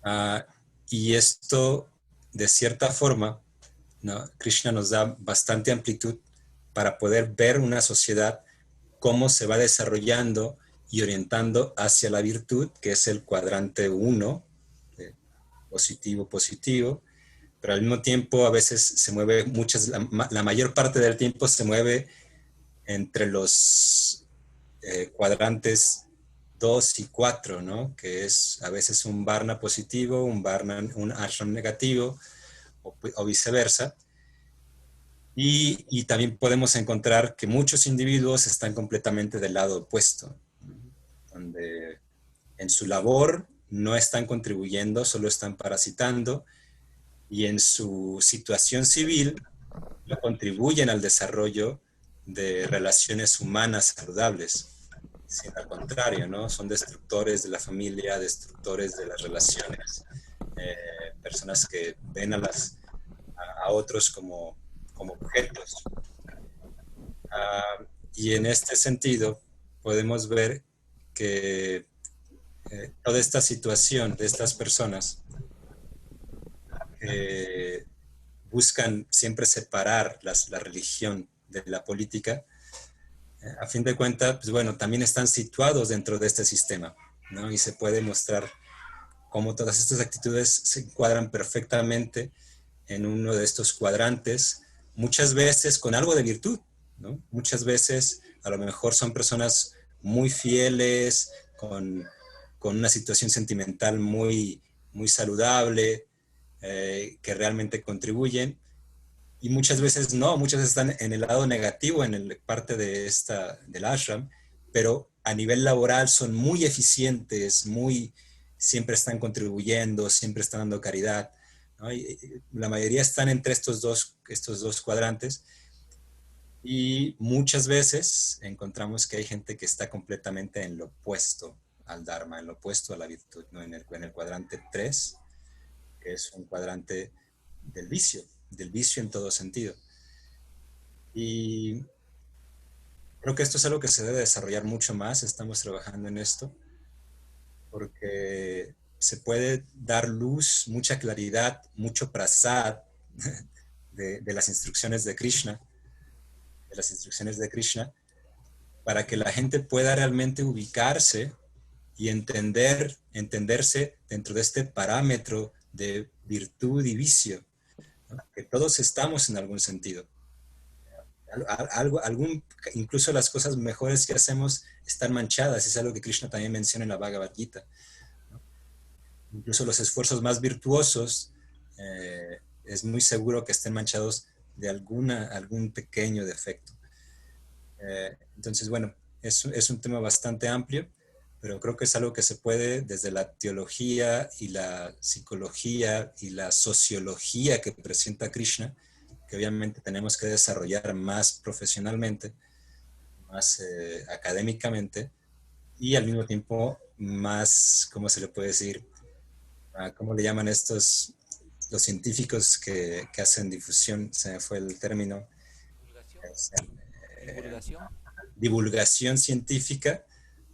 Uh, y esto, de cierta forma, ¿no? Krishna nos da bastante amplitud para poder ver una sociedad cómo se va desarrollando y orientando hacia la virtud, que es el cuadrante 1, positivo, positivo, pero al mismo tiempo a veces se mueve la mayor parte del tiempo se mueve entre los cuadrantes 2 y 4, ¿no? Que es a veces un varna positivo, un ashram negativo, o viceversa. Y también podemos encontrar que muchos individuos están completamente del lado opuesto, donde en su labor no están contribuyendo, solo están parasitando, y en su situación civil no contribuyen al desarrollo de relaciones humanas saludables, sino al contrario, ¿no? Son destructores de la familia, destructores de las relaciones, personas que ven a otros como objetos. Y en este sentido podemos ver que toda esta situación de estas personas que buscan siempre separar la religión de la política, a fin de cuentas, pues bueno, también están situados dentro de este sistema, ¿no? Y se puede mostrar cómo todas estas actitudes se encuadran perfectamente en uno de estos cuadrantes, muchas veces con algo de virtud, ¿no? Muchas veces a lo mejor son personas muy fieles, con una situación sentimental muy, muy saludable, que realmente contribuyen, y muchas veces no, muchas veces están en el lado negativo, en el parte del ashram, pero a nivel laboral son muy eficientes, siempre están contribuyendo, siempre están dando caridad, ¿no? Y la mayoría están entre estos dos cuadrantes, y muchas veces encontramos que hay gente que está completamente en lo opuesto al Dharma, en lo opuesto a la virtud, ¿no? En el cuadrante 3, que es un cuadrante del vicio en todo sentido. Y creo que esto es algo que se debe desarrollar mucho más. Estamos trabajando en esto porque se puede dar luz, mucha claridad, mucho prasad de las instrucciones de Krishna, para que la gente pueda realmente ubicarse y entenderse dentro de este parámetro de virtud y vicio, ¿no? Que todos estamos en algún sentido. Incluso las cosas mejores que hacemos están manchadas, es algo que Krishna también menciona en la Bhagavad Gita, ¿no? Incluso los esfuerzos más virtuosos, es muy seguro que estén manchados de algún pequeño defecto. Entonces, bueno, es un tema bastante amplio, pero creo que es algo que se puede desde la teología y la psicología y la sociología que presenta Krishna, que obviamente tenemos que desarrollar más profesionalmente, más académicamente y al mismo tiempo más, ¿cómo se le puede decir? ¿Cómo le llaman estos, los científicos que hacen difusión? Se me fue el término. Divulgación. Eh, Divulgación. Divulgación científica.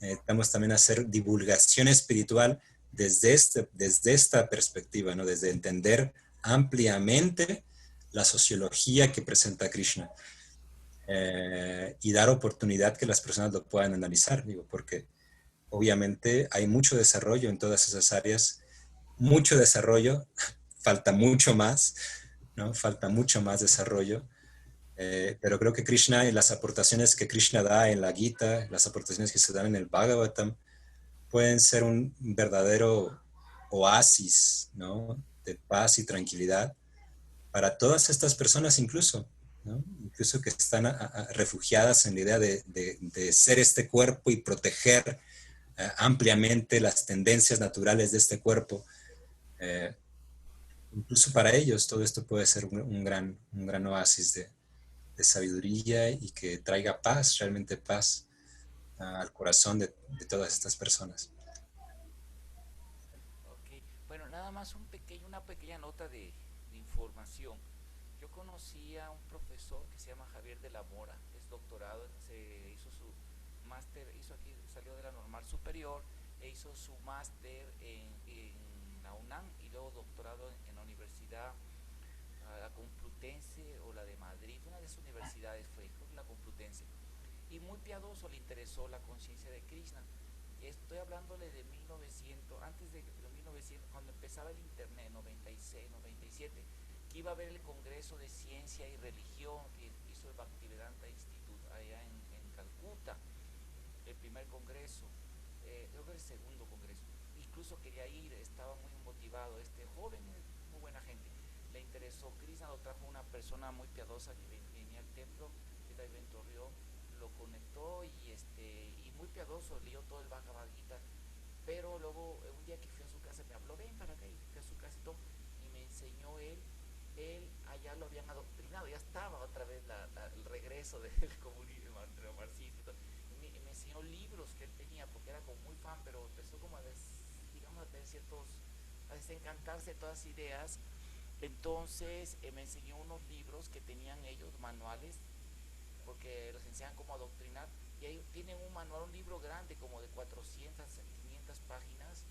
Necesitamos también hacer divulgación espiritual desde esta perspectiva, ¿no? Desde entender ampliamente la sociología que presenta Krishna. Y dar oportunidad que las personas lo puedan analizar, digo, porque obviamente hay mucho desarrollo en todas esas áreas, mucho desarrollo, falta mucho más, ¿no? Falta mucho más desarrollo, pero creo que Krishna y las aportaciones que Krishna da en la Gita, las aportaciones que se dan en el Bhagavatam, pueden ser un verdadero oasis, ¿no? De paz y tranquilidad para todas estas personas incluso, ¿no? Incluso que están refugiadas en la idea de ser este cuerpo y proteger ampliamente las tendencias naturales de este cuerpo. Eh, Incluso para ellos todo esto puede ser un gran oasis de sabiduría y que traiga paz, realmente paz al corazón de todas estas personas. Ok, bueno, nada más una pequeña nota de información. Yo conocí a un profesor que se llama Javier de la Mora, es doctorado, se hizo su máster, hizo aquí, salió de la normal superior e hizo su máster en la UNAM y luego doctorado en la Universidad la Complutense o la de Madrid, una de esas universidades fue, creo que la Complutense. Y muy piadoso, le interesó la conciencia de Krishna. Estoy hablándole de 1900, antes de 1900, cuando empezaba el internet, 96, 97, que iba a haber el Congreso de Ciencia y Religión que hizo el Bhaktivedanta Institute allá en Calcuta, el primer congreso, creo que el segundo congreso. Incluso quería ir, estaba muy motivado, este joven, muy buena gente. Le interesó Krishna, lo trajo una persona muy piadosa que venía al templo, que era Iván Torrió, lo conectó y muy piadoso, leyó todo el Bhagavad Gita, pero luego un día que fui a su casa me habló, ven para acá, y fui a su casa y todo, y me enseñó él allá lo habían adoctrinado, ya estaba otra vez el regreso del comunismo marxista, y me enseñó libros que él tenía, porque era como muy fan, pero empezó como digamos, a tener a desencantarse de todas las ideas. Entonces me enseñó unos libros que tenían ellos, manuales, porque los enseñan cómo adoctrinar, y ahí tienen un manual, un libro grande como de 400, 500 páginas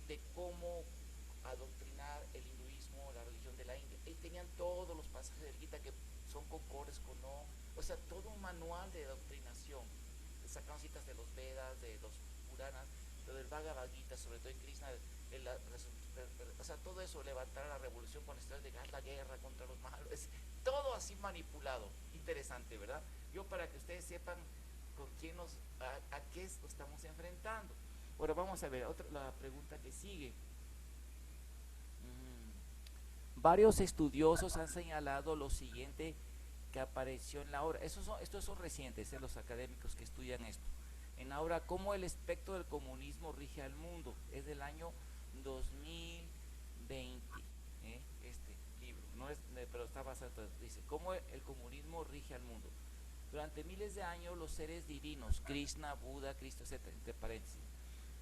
de cómo adoctrinar el hinduismo, la religión de la India. Ahí tenían todos los pasajes del Gita que son concordes con no, o sea, todo un manual de adoctrinación. Sacaron citas de los Vedas, de los Puranas, pero del Bhagavad Gita, sobre todo en Krishna, o sea, todo eso, levantar la revolución con estrés de gas, la guerra contra los malos, todo así manipulado. Interesante, ¿verdad? Yo para que ustedes sepan con quién a qué nos estamos enfrentando. Ahora vamos a ver la pregunta que sigue. Varios estudiosos han señalado lo siguiente que apareció en la obra. Estos son recientes, los académicos que estudian esto. En la obra Cómo el espectro del comunismo rige al mundo. Es del año 2020. Este libro. No es, pero está basado. Dice, Cómo el comunismo rige al mundo. Durante miles de años los seres divinos, Krishna, Buda, Cristo, etc., entre paréntesis,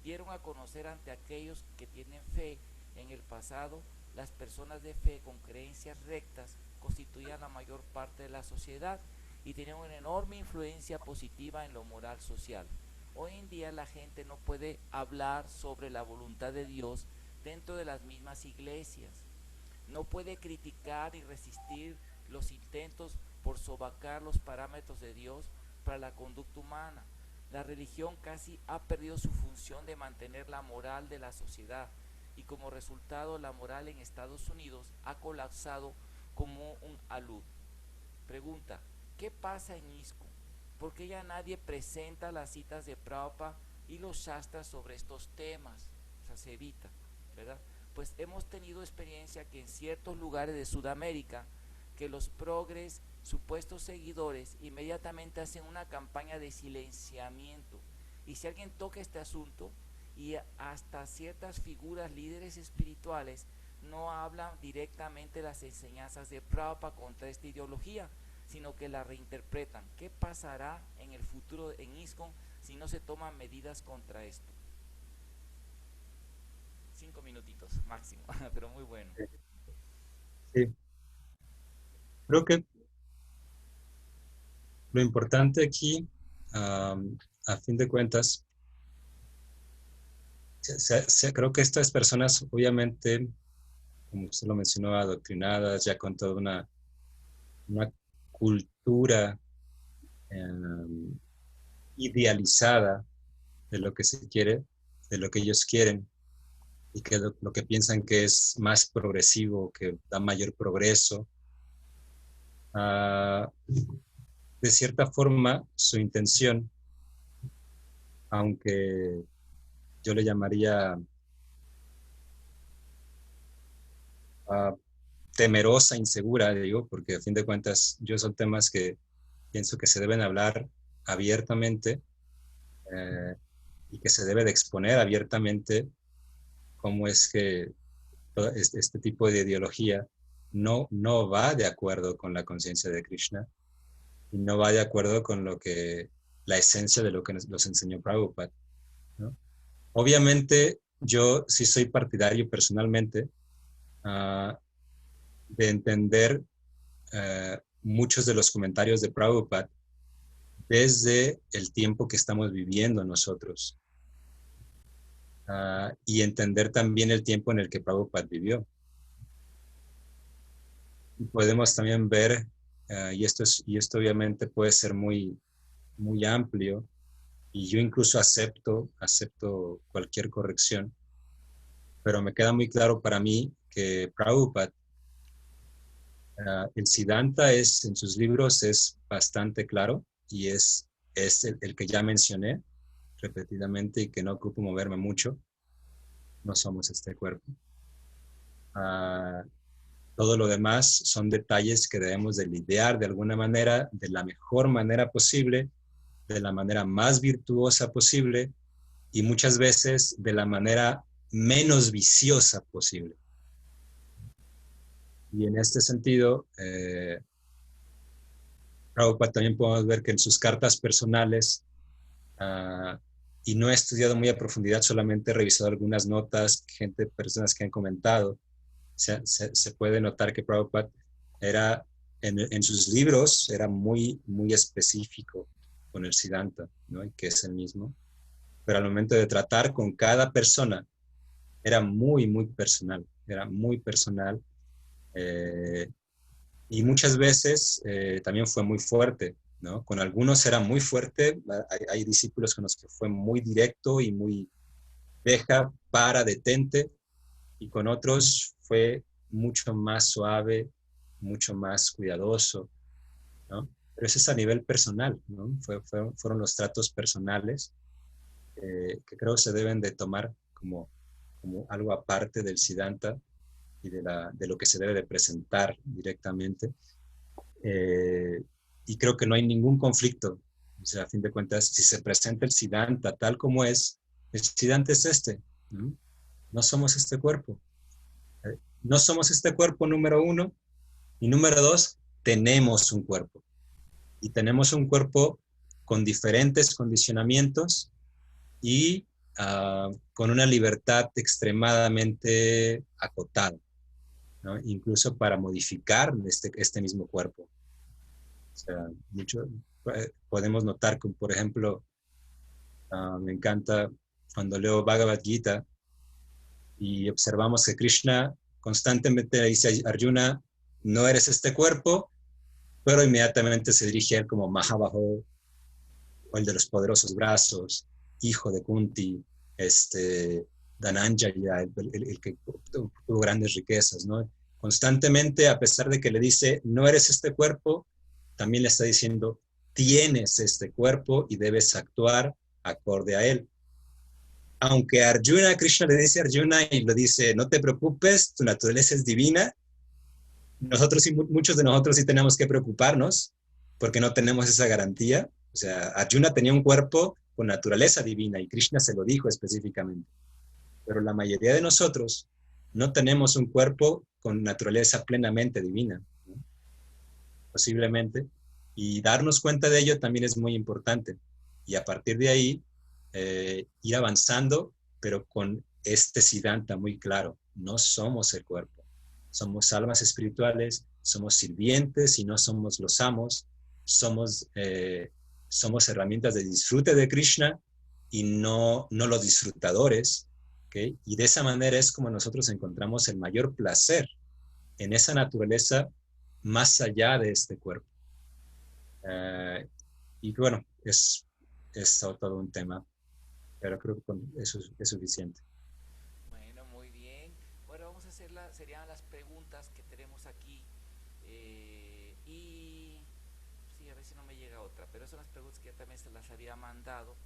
dieron a conocer ante aquellos que tienen fe en el pasado. Las personas de fe con creencias rectas constituían la mayor parte de la sociedad y tenían una enorme influencia positiva en lo moral social. Hoy en día la gente no puede hablar sobre la voluntad de Dios dentro de las mismas iglesias. No puede criticar y resistir los intentos por sobacar los parámetros de Dios para la conducta humana. La religión casi ha perdido su función de mantener la moral de la sociedad y como resultado la moral en Estados Unidos ha colapsado como un alud. Pregunta, ¿qué pasa en ISKCON? ¿Por qué ya nadie presenta las citas de Prabhupada y los shastras sobre estos temas? O sea, se evita, ¿verdad? Pues hemos tenido experiencia que en ciertos lugares de Sudamérica, que los progres, supuestos seguidores, inmediatamente hacen una campaña de silenciamiento Y si alguien toca este asunto, y hasta ciertas figuras líderes espirituales no hablan directamente las enseñanzas de Prabhupada contra esta ideología, sino que la reinterpretan. ¿Qué pasará en el futuro en ISKCON si no se toman medidas contra esto? 5 minutitos máximo, pero muy bueno. Sí. Creo que lo importante aquí, a fin de cuentas, creo que estas personas, obviamente, como usted lo mencionó, adoctrinadas, ya con toda una cultura idealizada de lo que se quiere, de lo que ellos quieren, y que lo que piensan que es más progresivo, que da mayor progreso. De cierta forma, su intención, aunque yo le llamaría temerosa, insegura, digo, porque a fin de cuentas yo son temas que pienso que se deben hablar abiertamente y que se debe de exponer abiertamente cómo es que todo este tipo de ideología no va de acuerdo con la conciencia de Krishna y no va de acuerdo con la esencia de lo que nos enseñó Prabhupada, ¿no? Obviamente, yo sí soy partidario personalmente de entender muchos de los comentarios de Prabhupada desde el tiempo que estamos viviendo nosotros y entender también el tiempo en el que Prabhupada vivió. Y podemos también ver, y esto obviamente puede ser muy, muy amplio, y yo incluso acepto cualquier corrección, pero me queda muy claro para mí que Prabhupada, el Siddhanta en sus libros es bastante claro, y es el que ya mencioné repetidamente y que no ocupo moverme mucho. No somos este cuerpo. Todo lo demás son detalles que debemos de lidiar de alguna manera, de la mejor manera posible, de la manera más virtuosa posible y muchas veces de la manera menos viciosa posible. Y en este sentido, Prabhupada también podemos ver que en sus cartas personales, y no he estudiado muy a profundidad, solamente he revisado algunas notas, personas que han comentado, se puede notar que Prabhupada era, en sus libros, era muy, muy específico con el Siddhanta, ¿no? Y que es el mismo. Pero al momento de tratar con cada persona, era muy, muy personal. Era muy personal. Y muchas veces también fue muy fuerte, ¿no? Con algunos era muy fuerte. Hay discípulos con los que fue muy directo y muy deja, para, detente. Y con otros fue mucho más suave, mucho más cuidadoso, ¿no? Pero eso es a nivel personal, ¿no? Fueron los tratos personales que creo se deben de tomar como algo aparte del Siddhanta y de lo que se debe de presentar directamente. Y creo que no hay ningún conflicto. O sea, a fin de cuentas, si se presenta el Siddhanta tal como es, el Siddhanta es este, ¿no? No somos este cuerpo. No somos este cuerpo, número uno. Y número dos, tenemos un cuerpo. Y tenemos un cuerpo con diferentes condicionamientos y con una libertad extremadamente acotada, ¿no? Incluso para modificar este mismo cuerpo. O sea, podemos notar que, por ejemplo, me encanta cuando leo Bhagavad Gita y observamos que Krishna constantemente le dice a Arjuna, no eres este cuerpo, pero inmediatamente se dirige a él como Mahabaho, o el de los poderosos brazos, hijo de Kunti, Dhananjaya, el que tuvo grandes riquezas, ¿no? Constantemente, a pesar de que le dice, no eres este cuerpo, también le está diciendo, tienes este cuerpo y debes actuar acorde a él. Aunque Krishna le dice a Arjuna y le dice, no te preocupes, tu naturaleza es divina, muchos de nosotros sí tenemos que preocuparnos porque no tenemos esa garantía. O sea, Arjuna tenía un cuerpo con naturaleza divina, y Krishna se lo dijo específicamente. Pero la mayoría de nosotros no tenemos un cuerpo con naturaleza plenamente divina, ¿no? Posiblemente. Y darnos cuenta de ello también es muy importante. Y a partir de ahí, ir avanzando, pero con este siddhanta muy claro. No somos el cuerpo. Somos almas espirituales, somos sirvientes y no somos los amos. Somos herramientas de disfrute de Krishna y no los disfrutadores. ¿Okay? Y de esa manera es como nosotros encontramos el mayor placer en esa naturaleza más allá de este cuerpo. Y bueno, es todo un tema, pero creo que con eso es suficiente. Bueno, muy bien. Bueno, vamos a hacer serían las preguntas que tenemos aquí. Y sí, a ver si no me llega otra, pero son las preguntas que ya también se las había mandado,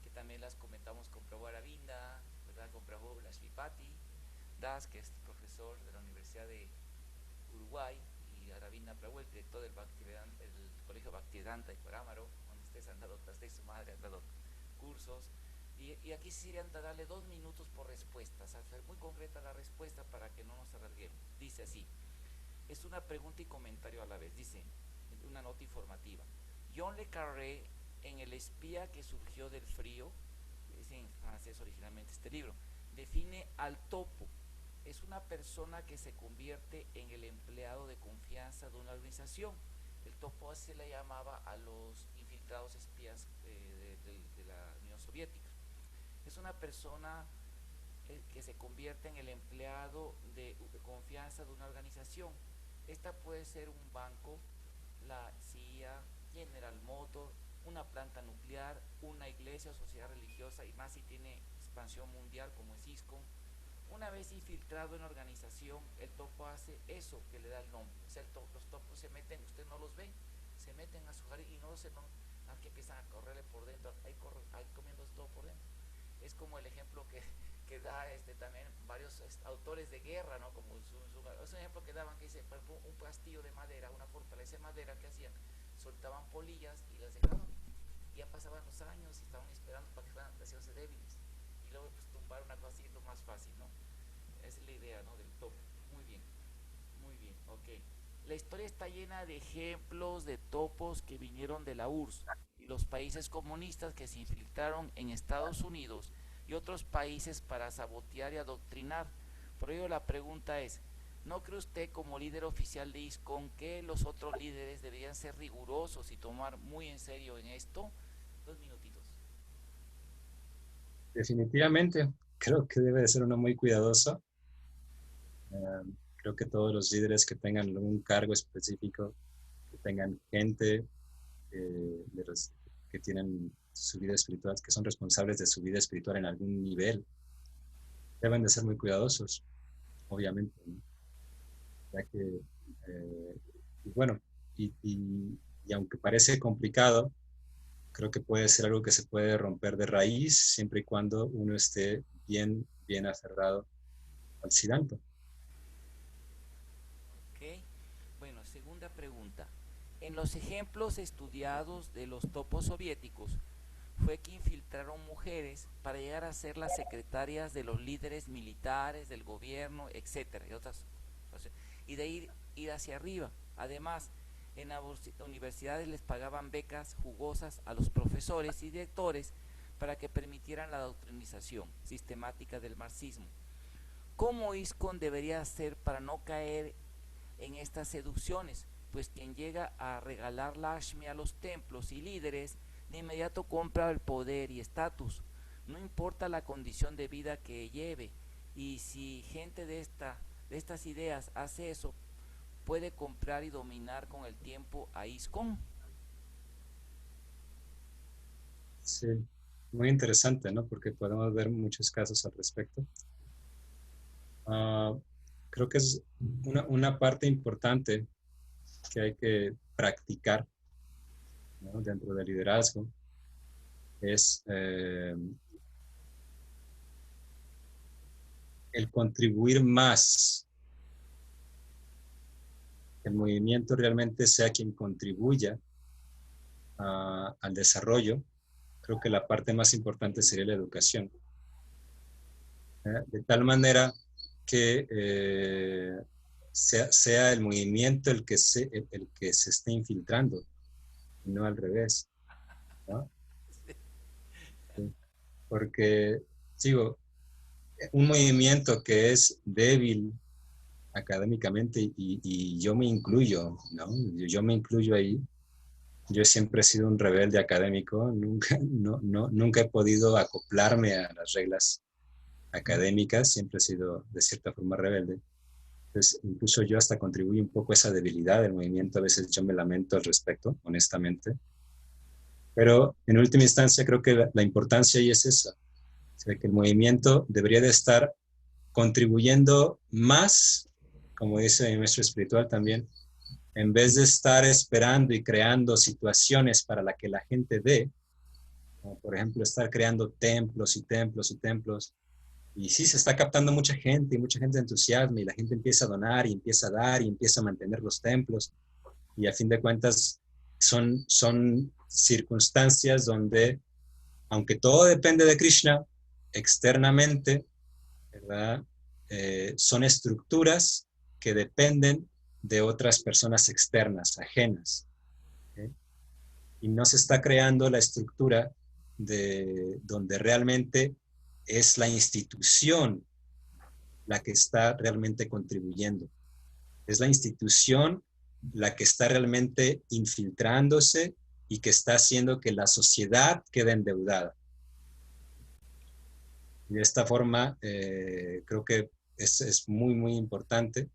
que también las comentamos con Prabhu Aravinda, ¿verdad? Con Prabhu Lashmipati Das, que es profesor de la Universidad de Uruguay, y Aravinda Prabhu, el director del Colegio Bhaktivedanta de Parámaro, donde ustedes han dado otras de su madre, han dado cursos. Y aquí sí irían a darle 2 minutos por respuesta, o sea, muy concreta la respuesta para que no nos alarguemos. Dice así, es una pregunta y comentario a la vez, dice, una nota informativa. John Le Carré, en El espía que surgió del frío, es en francés originalmente este libro, define al topo. Es una persona que se convierte en el empleado de confianza de una organización. El topo se le llamaba a los infiltrados espías de la Unión Soviética. Es una persona que se convierte en el empleado de confianza de una organización. Esta puede ser un banco, la CIA, General Motors, una planta nuclear, una iglesia o sociedad religiosa, y más si tiene expansión mundial como es ISKCON. Una vez infiltrado en la organización, el topo hace eso que le da el nombre. O sea, los topos se meten, usted no los ve, se meten a su jardín y no que empiezan a correrle por dentro, ahí comiendo todo por dentro. Es como el ejemplo que da también varios autores de guerra, ¿no? Como es un ejemplo que daban, que dice, por ejemplo, un castillo de madera, una fortaleza de madera, que hacían, soltaban polillas y las dejaban, y ya pasaban los años y estaban esperando para que fueran haciéndose débiles, y luego pues tumbar una cosa así es lo más fácil, ¿no? Esa es la idea, ¿no? Del topo. Muy bien, ok. La historia está llena de ejemplos de topos que vinieron de la URSS y los países comunistas que se infiltraron en Estados Unidos y otros países para sabotear y adoctrinar. Por ello la pregunta es, ¿no cree usted como líder oficial de ISKCON que los otros líderes deberían ser rigurosos y tomar muy en serio en esto? 2 minutitos. Definitivamente, creo que debe de ser uno muy cuidadoso. Creo que todos los líderes que tengan un cargo específico, que tengan gente de los que tienen su vida espiritual, que son responsables de su vida espiritual en algún nivel, deben de ser muy cuidadosos, obviamente, ¿no? Ya que, bueno, y aunque parece complicado, creo que puede ser algo que se puede romper de raíz siempre y cuando uno esté bien aferrado al Siddhanta. Ok. Bueno, segunda pregunta. En los ejemplos estudiados de los topos soviéticos, fue que infiltraron mujeres para llegar a ser las secretarias de los líderes militares, del gobierno, etcétera, y otras, y de ir hacia arriba. Además, en las universidades les pagaban becas jugosas a los profesores y directores para que permitieran la doctrinización sistemática del marxismo. ¿Cómo ISKCON debería hacer para no caer en estas seducciones? Pues quien llega a regalar Lakshmi a los templos y líderes, de inmediato compra el poder y estatus, no importa la condición de vida que lleve. Y si gente de estas ideas hace eso, puede comprar y dominar con el tiempo a ISKCON. Sí, muy interesante, ¿no? Porque podemos ver muchos casos al respecto. Creo que es una parte importante que hay que practicar, ¿no? Dentro del liderazgo, es el contribuir más, que el movimiento realmente sea quien contribuya al desarrollo, creo que la parte más importante sería la educación. De tal manera que sea el movimiento el que se esté infiltrando, no al revés, ¿no? Sí. Porque, digo, un movimiento que es débil académicamente, y yo me incluyo, ¿no? Yo me incluyo ahí. Yo siempre he sido un rebelde académico, nunca he podido acoplarme a las reglas académicas, siempre he sido de cierta forma rebelde. Entonces, incluso yo hasta contribuyo un poco a esa debilidad del movimiento, a veces yo me lamento al respecto, honestamente. Pero en última instancia creo que la importancia ahí es esa, o sea, que el movimiento debería de estar contribuyendo más, como dice mi maestro espiritual también, en vez de estar esperando y creando situaciones para la que la gente dé, como por ejemplo estar creando templos y templos y templos, y sí se está captando mucha gente y mucha gente se entusiasma y la gente empieza a donar y empieza a dar y empieza a mantener los templos, y a fin de cuentas son circunstancias donde, aunque todo depende de Krishna, externamente, ¿verdad? Son estructuras que dependen de otras personas externas, ajenas. ¿Okay? Y no se está creando la estructura de donde realmente es la institución la que está realmente contribuyendo. Es la institución la que está realmente infiltrándose y que está haciendo que la sociedad quede endeudada. Y de esta forma, creo que es muy, muy importante.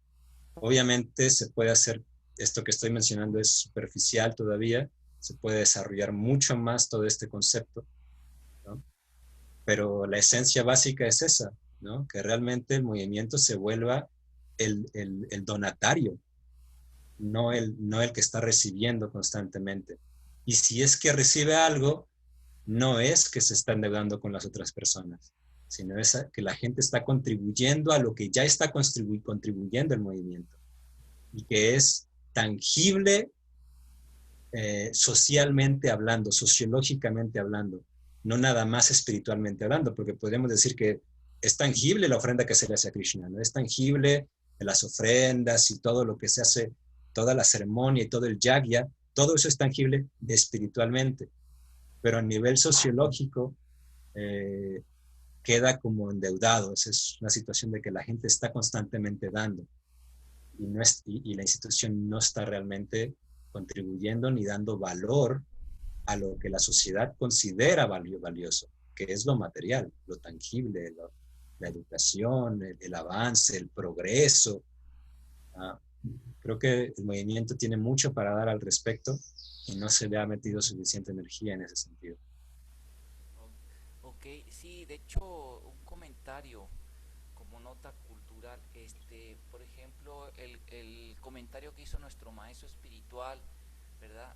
Obviamente se puede hacer, esto que estoy mencionando es superficial todavía, se puede desarrollar mucho más todo este concepto, ¿no? Pero la esencia básica es esa, ¿no? Que realmente el movimiento se vuelva el donatario, no el que está recibiendo constantemente. Y si es que recibe algo, no es que se está endeudando con las otras personas, sino es que la gente está contribuyendo a lo que ya está contribuyendo el movimiento y que es tangible socialmente hablando, sociológicamente hablando, no nada más espiritualmente hablando, porque podemos decir que es tangible la ofrenda que se le hace a Krishna, ¿no? Es tangible las ofrendas y todo lo que se hace, toda la ceremonia y todo el yagya, todo eso es tangible espiritualmente, pero a nivel sociológico eh, queda como endeudado. Esa es una situación de que la gente está constantemente dando y, no es, y la institución no está realmente contribuyendo ni dando valor a lo que la sociedad considera valioso, que es lo material, lo tangible, la educación, el avance, el progreso. Ah, creo que el movimiento tiene mucho para dar al respecto y no se le ha metido suficiente energía en ese sentido. Ok, sí, de hecho, un comentario como nota cultural, por ejemplo, el comentario que hizo nuestro maestro espiritual, ¿verdad?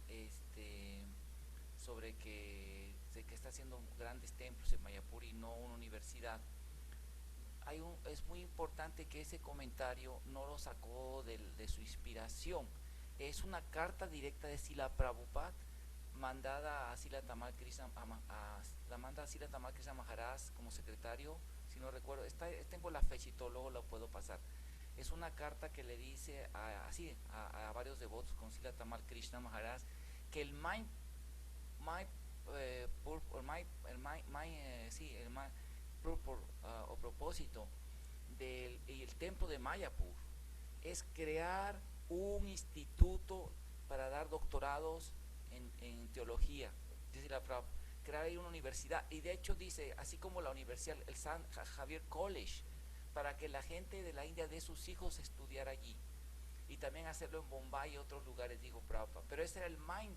Sobre que está haciendo grandes templos en Mayapur y no una universidad. Es muy importante que ese comentario no lo sacó de su inspiración. Es una carta directa de Srila Prabhupada mandada a Srila Tamal Krishna, la manda a Srila Tamal Krishna Maharaj como secretario, si no recuerdo, tengo la fecha y todo, luego la puedo pasar. Es una carta que le dice a varios devotos con Srila Tamal Krishna Maharaj que my, el my o propósito el templo de Mayapur es crear un instituto para dar doctorados en teología, dice la Prabhupada, crear ahí una universidad, y de hecho dice, así como la universidad, el San Javier College, para que la gente de la India dé sus hijos a estudiar allí, y también hacerlo en Bombay y otros lugares, dijo Prabhupada, pero ese era el mind,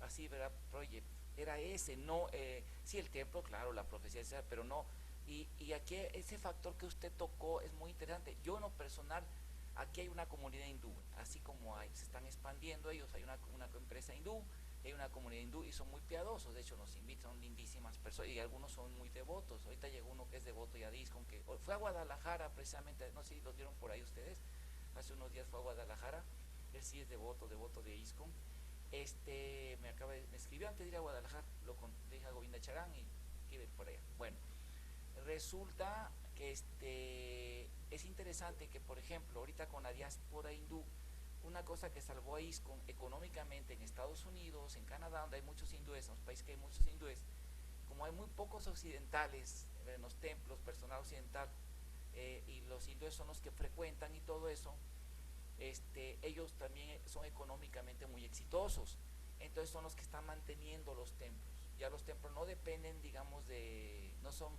así, ¿verdad? Project, era ese, no, sí, el templo, claro, la profecía, pero no, y aquí ese factor que usted tocó es muy interesante. Yo en lo personal, aquí hay una comunidad hindú, así como se están expandiendo ellos, hay una empresa hindú, hay una comunidad hindú y son muy piadosos, de hecho nos invitan, son lindísimas personas y algunos son muy devotos. Ahorita llegó uno que es devoto y a ISKCON, que fue a Guadalajara precisamente, no sé si lo dieron por ahí ustedes, hace unos días fue a Guadalajara, él sí es devoto de ISKCON. me escribió antes de ir a Guadalajara, le dije a Govinda Charán y quiere ir por allá. Bueno, resulta que es interesante que, por ejemplo, ahorita con la diáspora hindú, una cosa que salvó a ISKCON económicamente en Estados Unidos, en Canadá, donde hay muchos hindúes, en los países que hay muchos hindúes, como hay muy pocos occidentales en los templos, personal occidental, y los hindúes son los que frecuentan y todo eso, ellos también son económicamente muy exitosos. Entonces son los que están manteniendo los templos. Ya los templos no dependen, digamos, no son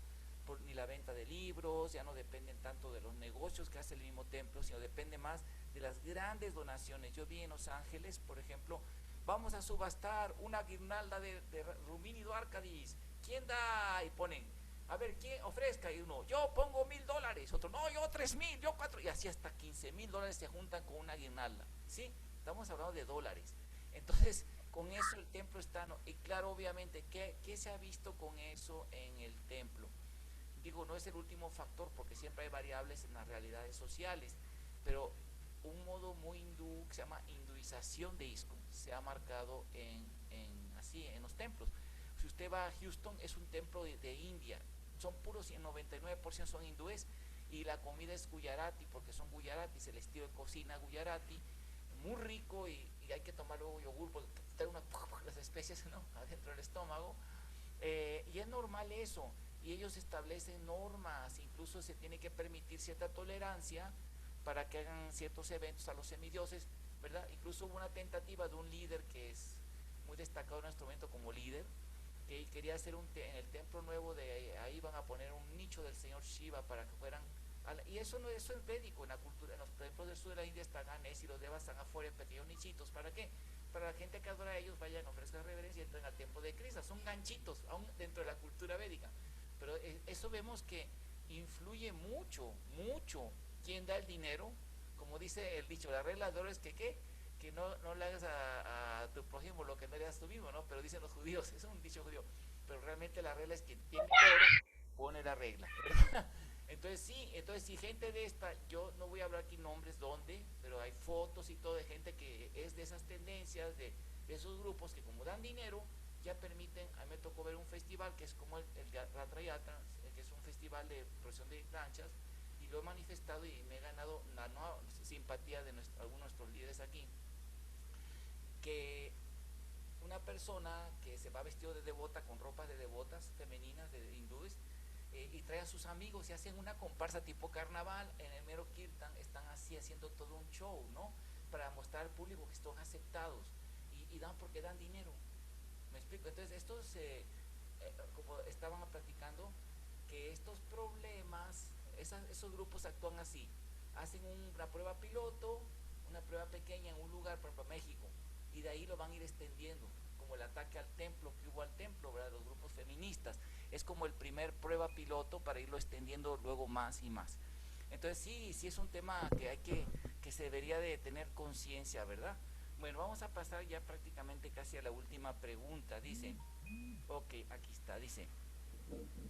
ni la venta de libros, ya no dependen tanto de los negocios que hace el mismo templo, sino depende más de las grandes donaciones. Yo vi en Los Ángeles, por ejemplo, vamos a subastar una guirnalda de Rumini Dwarkadis. ¿Quién da? Y ponen, a ver, ¿quién ofrezca? Y uno, yo pongo $1,000, otro, no, yo 3,000, yo 4, y así hasta $15,000 se juntan con una guirnalda, ¿sí? Estamos hablando de dólares. Entonces, con eso el templo está, ¿no? Y claro, obviamente, ¿qué se ha visto con eso en el templo? Digo, no es el último factor, porque siempre hay variables en las realidades sociales, pero un modo muy hindú que se llama hinduización de ISKCON se ha marcado así en los templos. Si usted va a Houston, es un templo de India, son puros, 99% son hindúes, y la comida es gujarati, porque son gujaratis, el estilo de cocina gujarati, muy rico, y hay que tomar luego yogur, porque trae las especies, ¿no?, adentro del estómago, y es normal eso, y ellos establecen normas, incluso se tiene que permitir cierta tolerancia para que hagan ciertos eventos a los semidioses, ¿verdad? Incluso hubo una tentativa de un líder que es muy destacado en nuestro momento como líder, que quería hacer en el templo nuevo de ahí van a poner un nicho del señor Shiva para que fueran, y eso es védico, en la cultura, en los templos del sur de la India están Ganesh y los devas están afuera en pequeños nichitos. ¿Para qué? Para la gente que adora a ellos vayan, ofrezcan reverencia y entren al templo de Krishna. Son ganchitos, aún dentro de la cultura védica. Pero eso vemos que influye mucho, mucho quién da el dinero. Como dice el dicho, la regla de oro es que no le hagas a tu prójimo lo que no le das tú mismo, ¿no? Pero dicen los judíos, es un dicho judío, pero realmente la regla es que tiene oro, pone la regla, ¿verdad? Entonces sí, gente de esta, yo no voy a hablar aquí nombres dónde, pero hay fotos y todo de gente que es de esas tendencias, de esos grupos que como dan dinero, ya permiten. A mí me tocó ver un festival que es como el Ratra Yatra, que es un festival de procesión de lanchas, y lo he manifestado y me he ganado la simpatía de algunos de nuestros líderes aquí, que una persona que se va vestido de devota con ropas de devotas femeninas de hindúes, y trae a sus amigos y hacen una comparsa tipo carnaval en el mero kirtan, están así haciendo todo un show, ¿no?, para mostrar al público que están aceptados, y dan porque dan dinero. ¿Me explico? Entonces estos, como estaban platicando, que estos problemas, esos grupos actúan así, hacen una prueba piloto, una prueba pequeña en un lugar, por ejemplo México, y de ahí lo van a ir extendiendo, como el ataque al templo que hubo al templo, ¿verdad?, los grupos feministas, es como el primer prueba piloto para irlo extendiendo luego más y más. Entonces sí es un tema que se debería de tener conciencia, ¿verdad? Bueno, vamos a pasar ya prácticamente casi a la última pregunta. Dice, ok, aquí está, dice,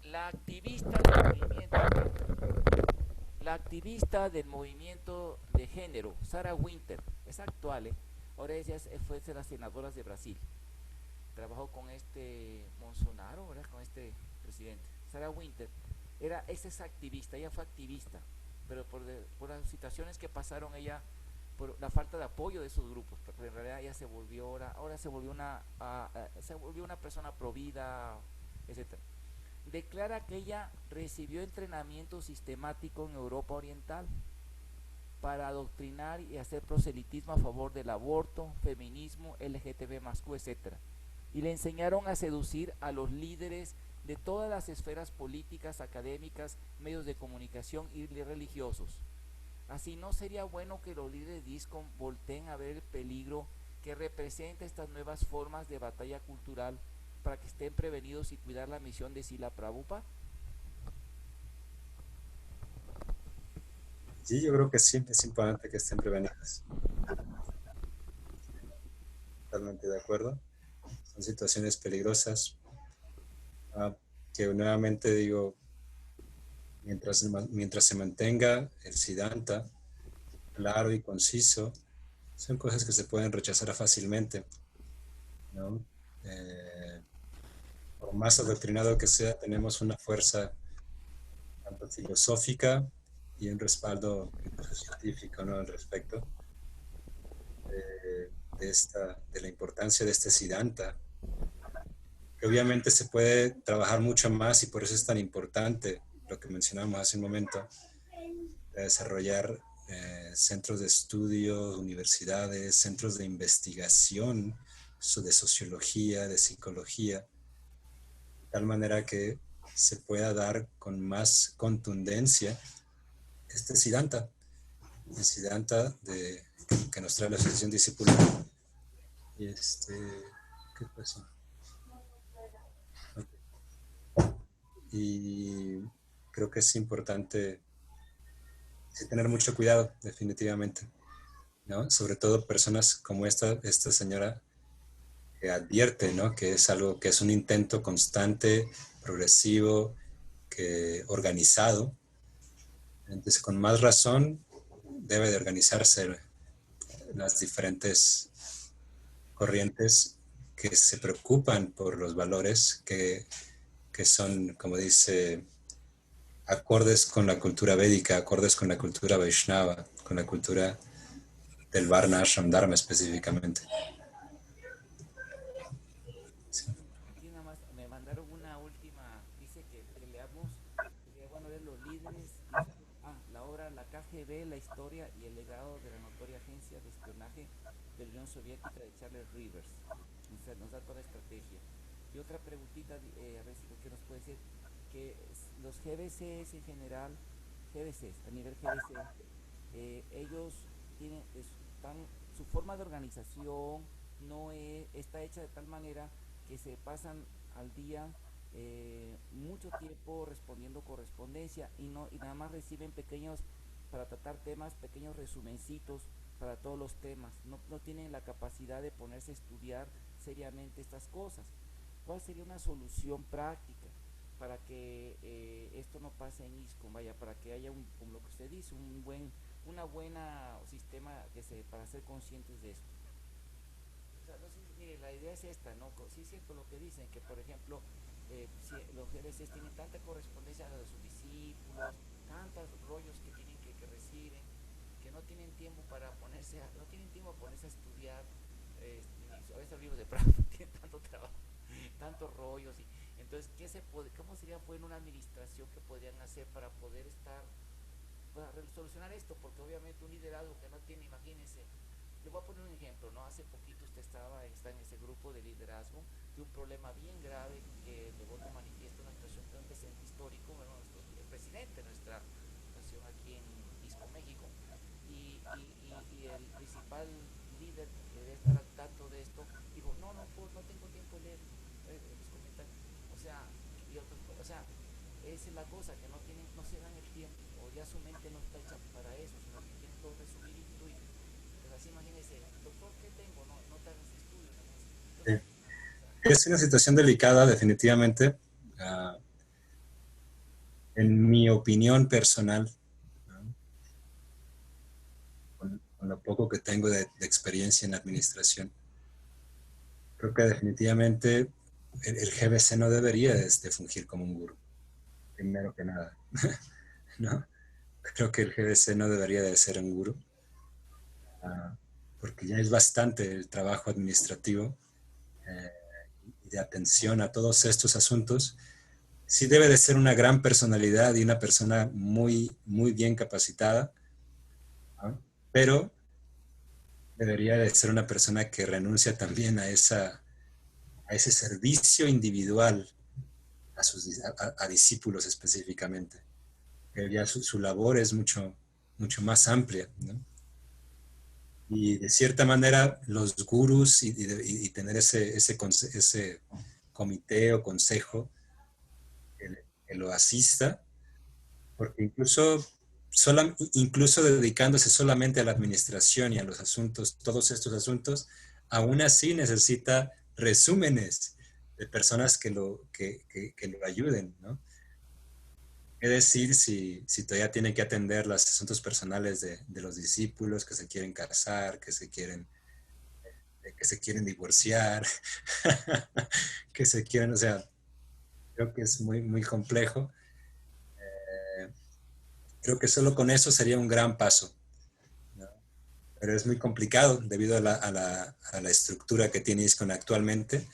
la activista del movimiento de género, Sarah Winter, es actual, ahora ella fue de las senadoras de Brasil, trabajó con Bolsonaro, ¿verdad?, con este presidente. Sarah Winter es activista, ella fue activista, pero por las situaciones que pasaron, ella, por la falta de apoyo de esos grupos, porque en realidad ella se volvió una persona provida, etcétera. Declara que ella recibió entrenamiento sistemático en Europa Oriental para adoctrinar y hacer proselitismo a favor del aborto, feminismo, LGTB+Q, etcétera. Y le enseñaron a seducir a los líderes de todas las esferas políticas, académicas, medios de comunicación y religiosos. Así, ¿no sería bueno que los líderes de ISKCON volteen a ver el peligro que representa estas nuevas formas de batalla cultural para que estén prevenidos y cuidar la misión de Srila Prabhupada? Sí, yo creo que sí, es importante que estén prevenidos. Totalmente de acuerdo. Son situaciones peligrosas, que nuevamente digo, mientras se mantenga el Siddhanta claro y conciso, son cosas que se pueden rechazar fácilmente, ¿no? eh, por más adoctrinado que sea, tenemos una fuerza tanto filosófica y un respaldo incluso científico, ¿no? Al respecto de la importancia de este Siddhanta, que obviamente se puede trabajar mucho más y por eso es tan importante lo que mencionamos hace un momento, de desarrollar centros de estudio, universidades, centros de investigación de sociología, de psicología, de tal manera que se pueda dar con más contundencia este Siddhanta, el Siddhanta que nos trae la Asociación Discipular. Y ¿qué pasó? Y creo que es importante tener mucho cuidado, definitivamente, ¿no? Sobre todo personas como esta señora que advierte, ¿no? Que es algo que es un intento constante, progresivo, organizado. Entonces, con más razón, debe de organizarse las diferentes corrientes que se preocupan por los valores que son, como dice, acordes con la cultura védica, acordes con la cultura Vaishnava, con la cultura del Varna Ashram Dharma específicamente. Sí. Aquí nada más me mandaron una última, dice que leamos, bueno, de los líderes, dice, la obra La KGB, la historia y el legado de la notoria agencia de espionaje de la Unión Soviética de Charles Rivers. Nos da toda la estrategia. Y otra preguntita, a ver si que nos puede decir, que los GBCs en general, GBCs, a nivel GBC, ellos tienen, su forma de organización no está hecha de tal manera que se pasan al día mucho tiempo respondiendo correspondencia y nada más reciben pequeños, para tratar temas, pequeños resumencitos para todos los temas. No tienen la capacidad de ponerse a estudiar seriamente estas cosas. ¿Cuál sería una solución práctica para que esto no pase en ISCOM? Vaya, para que haya como lo que usted dice, una buena sistema para ser conscientes de esto. O sea, no sé, mire, la idea es esta, ¿no? Sí es cierto lo que dicen, que por ejemplo, si los GBCs tienen tanta correspondencia de sus discípulos, tantos rollos que reciben, que no tienen tiempo para no tienen tiempo para ponerse a estudiar, a veces el libro de Prado tiene tanto trabajo, tantos rollos, y entonces, ¿cómo sería en una administración que podrían hacer para poder para solucionar esto? Porque obviamente un liderazgo que no tiene, imagínense, le voy a poner un ejemplo, ¿no? Hace poquito usted está en ese grupo de liderazgo de un problema bien grave que llevó de manifiesto una situación, un antecedente histórico, bueno, el presidente de nuestra nación aquí en Isco, México, y el principal líder que debe estar al tanto de esto dijo, no tengo tiempo de leer los comentarios, o sea, o sea, esa es la cosa, que no se dan el tiempo, o ya su mente no está hecha para eso, sino que quieren todo resumir y intuir. Pues así imagínense, doctor, ¿qué tengo? No te hagas estudios. Entonces, es una situación delicada, definitivamente. Uh, en mi opinión personal, ¿no? Con lo poco que tengo de experiencia en administración, creo que definitivamente el GBC no debería fungir como un gurú, primero que nada. ¿No? Creo que el GBC no debería de ser un gurú, porque ya es bastante el trabajo administrativo y de atención a todos estos asuntos. Sí debe de ser una gran personalidad y una persona muy, muy bien capacitada, ¿no? Pero debería de ser una persona que renuncia también a ese servicio individual a discípulos específicamente. Ya su labor es mucho, mucho más amplia, ¿no? Y de cierta manera los gurús y tener ese comité o consejo que lo asista, porque incluso dedicándose solamente a la administración y a los asuntos, todos estos asuntos, aún así necesita resúmenes de personas que lo ayuden, ¿no? ¿Qué decir si todavía tiene que atender los asuntos personales de los discípulos que se quieren casar, que que se quieren divorciar, que se quieren, o sea, creo que es muy, muy complejo. Creo que solo con eso sería un gran paso, ¿no? Pero es muy complicado debido a la estructura que tiene ISKCON actualmente.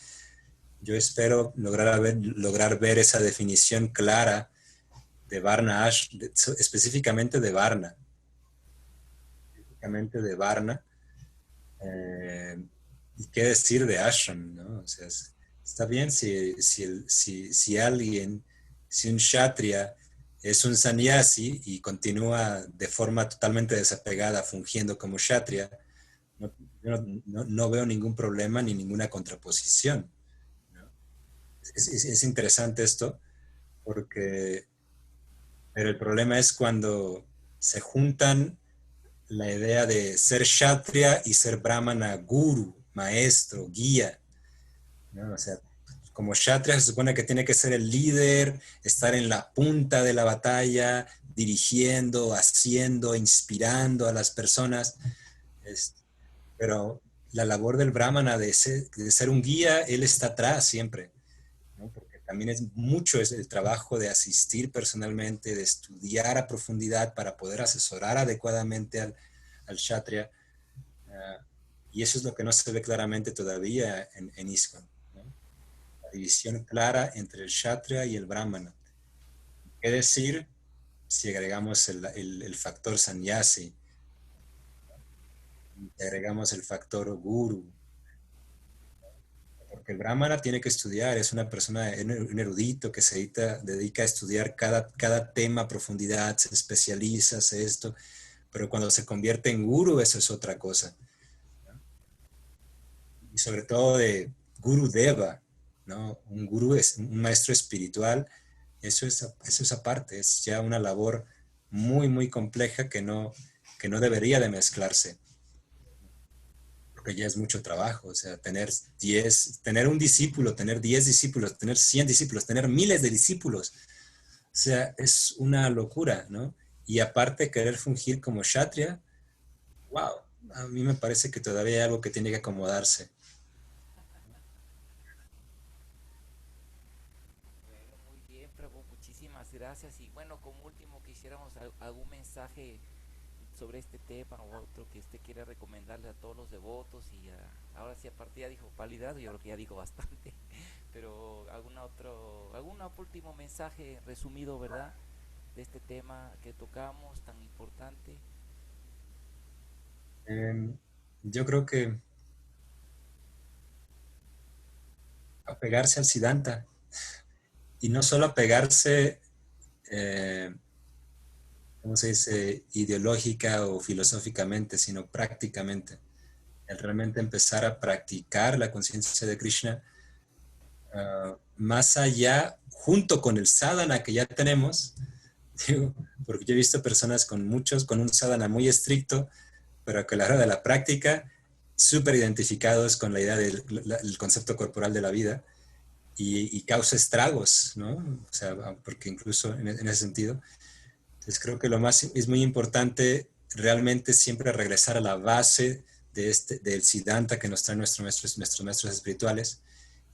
Yo espero lograr ver esa definición clara de Varna específicamente de Varna. Específicamente de Varna. ¿Y qué decir de Ashram, ¿no? O sea, está bien si alguien, si un Kshatriya es un sannyasi y continúa de forma totalmente desapegada fungiendo como Kshatriya, no, no veo ningún problema ni ninguna contraposición, ¿no? Es interesante esto porque, pero el problema es cuando se juntan la idea de ser kshatriya y ser brahmana guru, maestro, guía, ¿no? O sea, como kshatriya se supone que tiene que ser el líder, estar en la punta de la batalla, dirigiendo, haciendo, inspirando a las personas. Pero la labor del brahmana de ser un guía, él está atrás siempre, ¿no? Porque también es el trabajo de asistir personalmente, de estudiar a profundidad para poder asesorar adecuadamente al kshatriya. Y eso es lo que no se ve claramente todavía en ISKCON, ¿no? La división clara entre el kshatriya y el brahmana. ¿Qué decir si agregamos el factor sannyasi? Si agregamos el factor guru. Porque el brahmana tiene que estudiar, es una persona, un erudito que se dedica a estudiar cada tema a profundidad, se especializa, hace esto, pero cuando se convierte en guru, eso es otra cosa, ¿no? Y sobre todo de guru deva, ¿no? Un guru es un maestro espiritual, eso es aparte, es ya una labor muy, muy compleja que no debería de mezclarse, porque ya es mucho trabajo, o sea, tener un discípulo, tener 10 discípulos, tener 100 discípulos, tener miles de discípulos, o sea, es una locura, ¿no? Y aparte querer fungir como kshatriya, wow, a mí me parece que todavía hay algo que tiene que acomodarse. Bueno, muy bien, Prabhu, muchísimas gracias. Y bueno, como último quisiéramos algún mensaje sobre este tema o otro que usted quiera recomendarle a todos los devotos y ahora sí aparte ya dijo validado, yo creo que ya digo bastante, pero algún último mensaje resumido, ¿verdad? De este tema que tocamos tan importante. Yo creo que apegarse al Siddhanta y no solo apegarse, eh, ¿cómo se dice?, ideológica o filosóficamente, sino prácticamente. El realmente empezar a practicar la conciencia de Krishna más allá, junto con el sadhana que ya tenemos, digo, porque yo he visto personas con un sadhana muy estricto, pero que a la hora de la práctica, súper identificados con la idea del concepto corporal de la vida y causa estragos, ¿no? O sea, porque incluso en ese sentido, entonces creo que lo más es muy importante realmente siempre regresar a la base del Siddhanta que nos traen nuestros maestros espirituales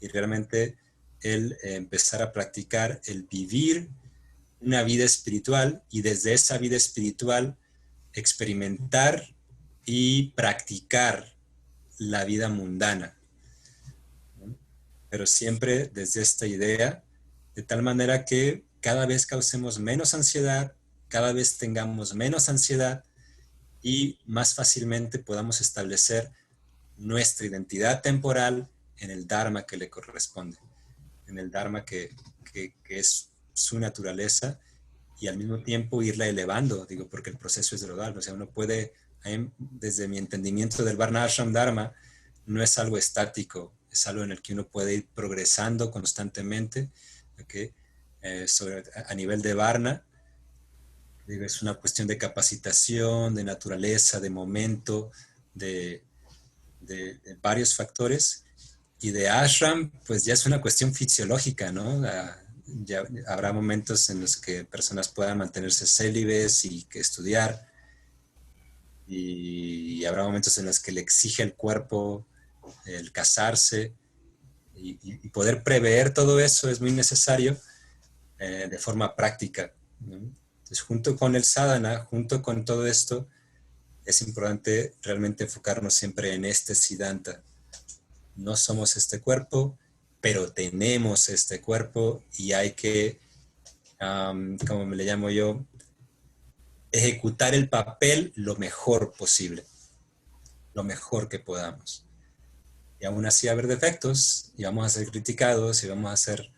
y realmente el empezar a practicar, el vivir una vida espiritual y desde esa vida espiritual experimentar y practicar la vida mundana, ¿no? Pero siempre desde esta idea, de tal manera que cada vez causemos menos ansiedad, cada vez tengamos menos ansiedad y más fácilmente podamos establecer nuestra identidad temporal en el Dharma que le corresponde, en el Dharma que es su naturaleza y al mismo tiempo irla elevando, digo, porque el proceso es gradual, o sea, uno puede, desde mi entendimiento del Varnashram Dharma, no es algo estático, es algo en el que uno puede ir progresando constantemente, ¿okay? A nivel de Varna, digo, es una cuestión de capacitación, de naturaleza, de momento, de, de varios factores, y de ashram, pues ya es una cuestión fisiológica, ¿no? Ya habrá momentos en los que personas puedan mantenerse célibes y que estudiar, y habrá momentos en los que le exige el cuerpo el casarse, y poder prever todo eso es muy necesario de forma práctica, ¿no? Entonces, junto con el sadhana, junto con todo esto, es importante realmente enfocarnos siempre en este siddhanta. No somos este cuerpo, pero tenemos este cuerpo y hay que, como me le llamo yo, ejecutar el papel lo mejor posible, lo mejor que podamos. Y aún así va a haber defectos, y vamos a ser criticados, y vamos a ser,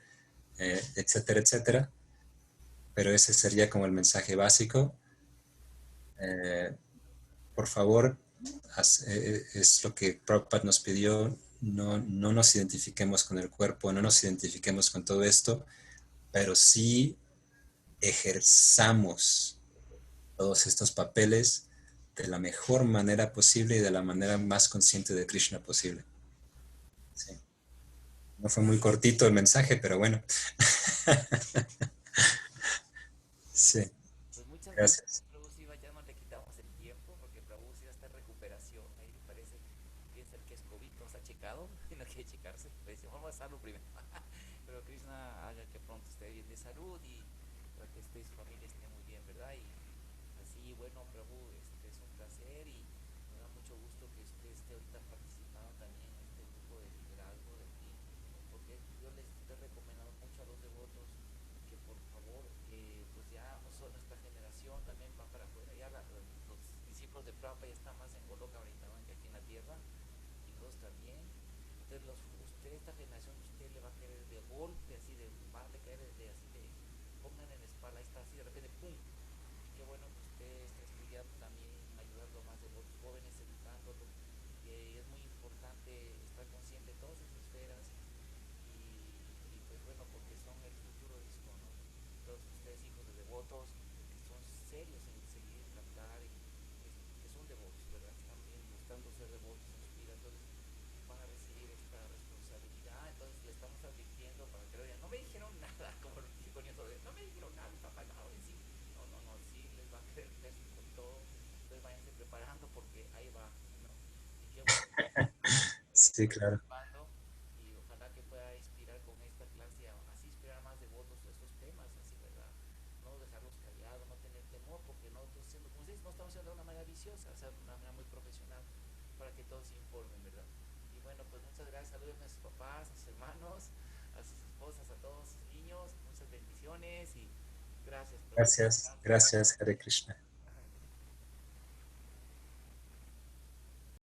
etcétera, etcétera. Pero ese sería como el mensaje básico. Por favor, es lo que Prabhupada nos pidió, no nos identifiquemos con el cuerpo, no nos identifiquemos con todo esto, pero sí ejerzamos todos estos papeles de la mejor manera posible y de la manera más consciente de Krishna posible. Sí. No fue muy cortito el mensaje, pero bueno. Sí, Pues muchas gracias, gracias. Prabhu Siva. Ya no le quitamos el tiempo porque Prabhu Siva está en recuperación. Ahí me parece, piensa que es COVID, no se ha checado y no quiere checarse. Le decimos, vamos a salud primero. Pero Krishna haga que pronto esté bien de salud y para que usted y su familia esté muy bien, ¿verdad? Y así, bueno, Prabhu, es un placer y me da mucho gusto que usted esté ahorita participando también en este grupo de liderazgo de ti, porque yo les estoy recomendando mucho a los devotos que por favor, pues ya no solo nuestra generación también va para afuera, ya los discípulos de Prabhupada ya están más en Goloka ahorita, ¿no? Que aquí en la tierra, y nosotros también. Entonces usted, esta generación, usted le va a querer de golpe, así de, va a caer de así de, pongan en la espalda, ahí está así de repente, ¡pum! Qué bueno que usted está estudiando también, ayudando a más de los jóvenes, educándolos, que es muy importante estar consciente de todas esas esferas y pues bueno, porque son el futuro de esto, ¿no? Todos ustedes hijos de devotos que son serios en seguir cantar y que son devotos, ¿verdad? Están bien buscando ser devotos en su vida, entonces van a recibir esta responsabilidad, entonces le estamos advirtiendo para que lo digan, no me dijeron nada, como lo dijo Nieto, no me dijeron nada, mi papá, no, sí, no, sí, les va a creer con todo, entonces váyanse preparando porque ahí va, ¿no? Y qué bueno Sí, claro. participando y ojalá que pueda inspirar con esta clase, así inspirar a más devotos de estos temas, así, ¿verdad? No dejarlos callados, no tener temor, porque nosotros, siendo, como ustedes, no estamos haciendo de una manera viciosa, o sea, de una manera muy profesional, para que todos se informen, ¿verdad? Y bueno, pues muchas gracias, saludos a sus papás, a sus hermanos, a sus esposas, a todos sus niños, muchas bendiciones y gracias, Prabhu. Gracias, gracias, Hare Krishna.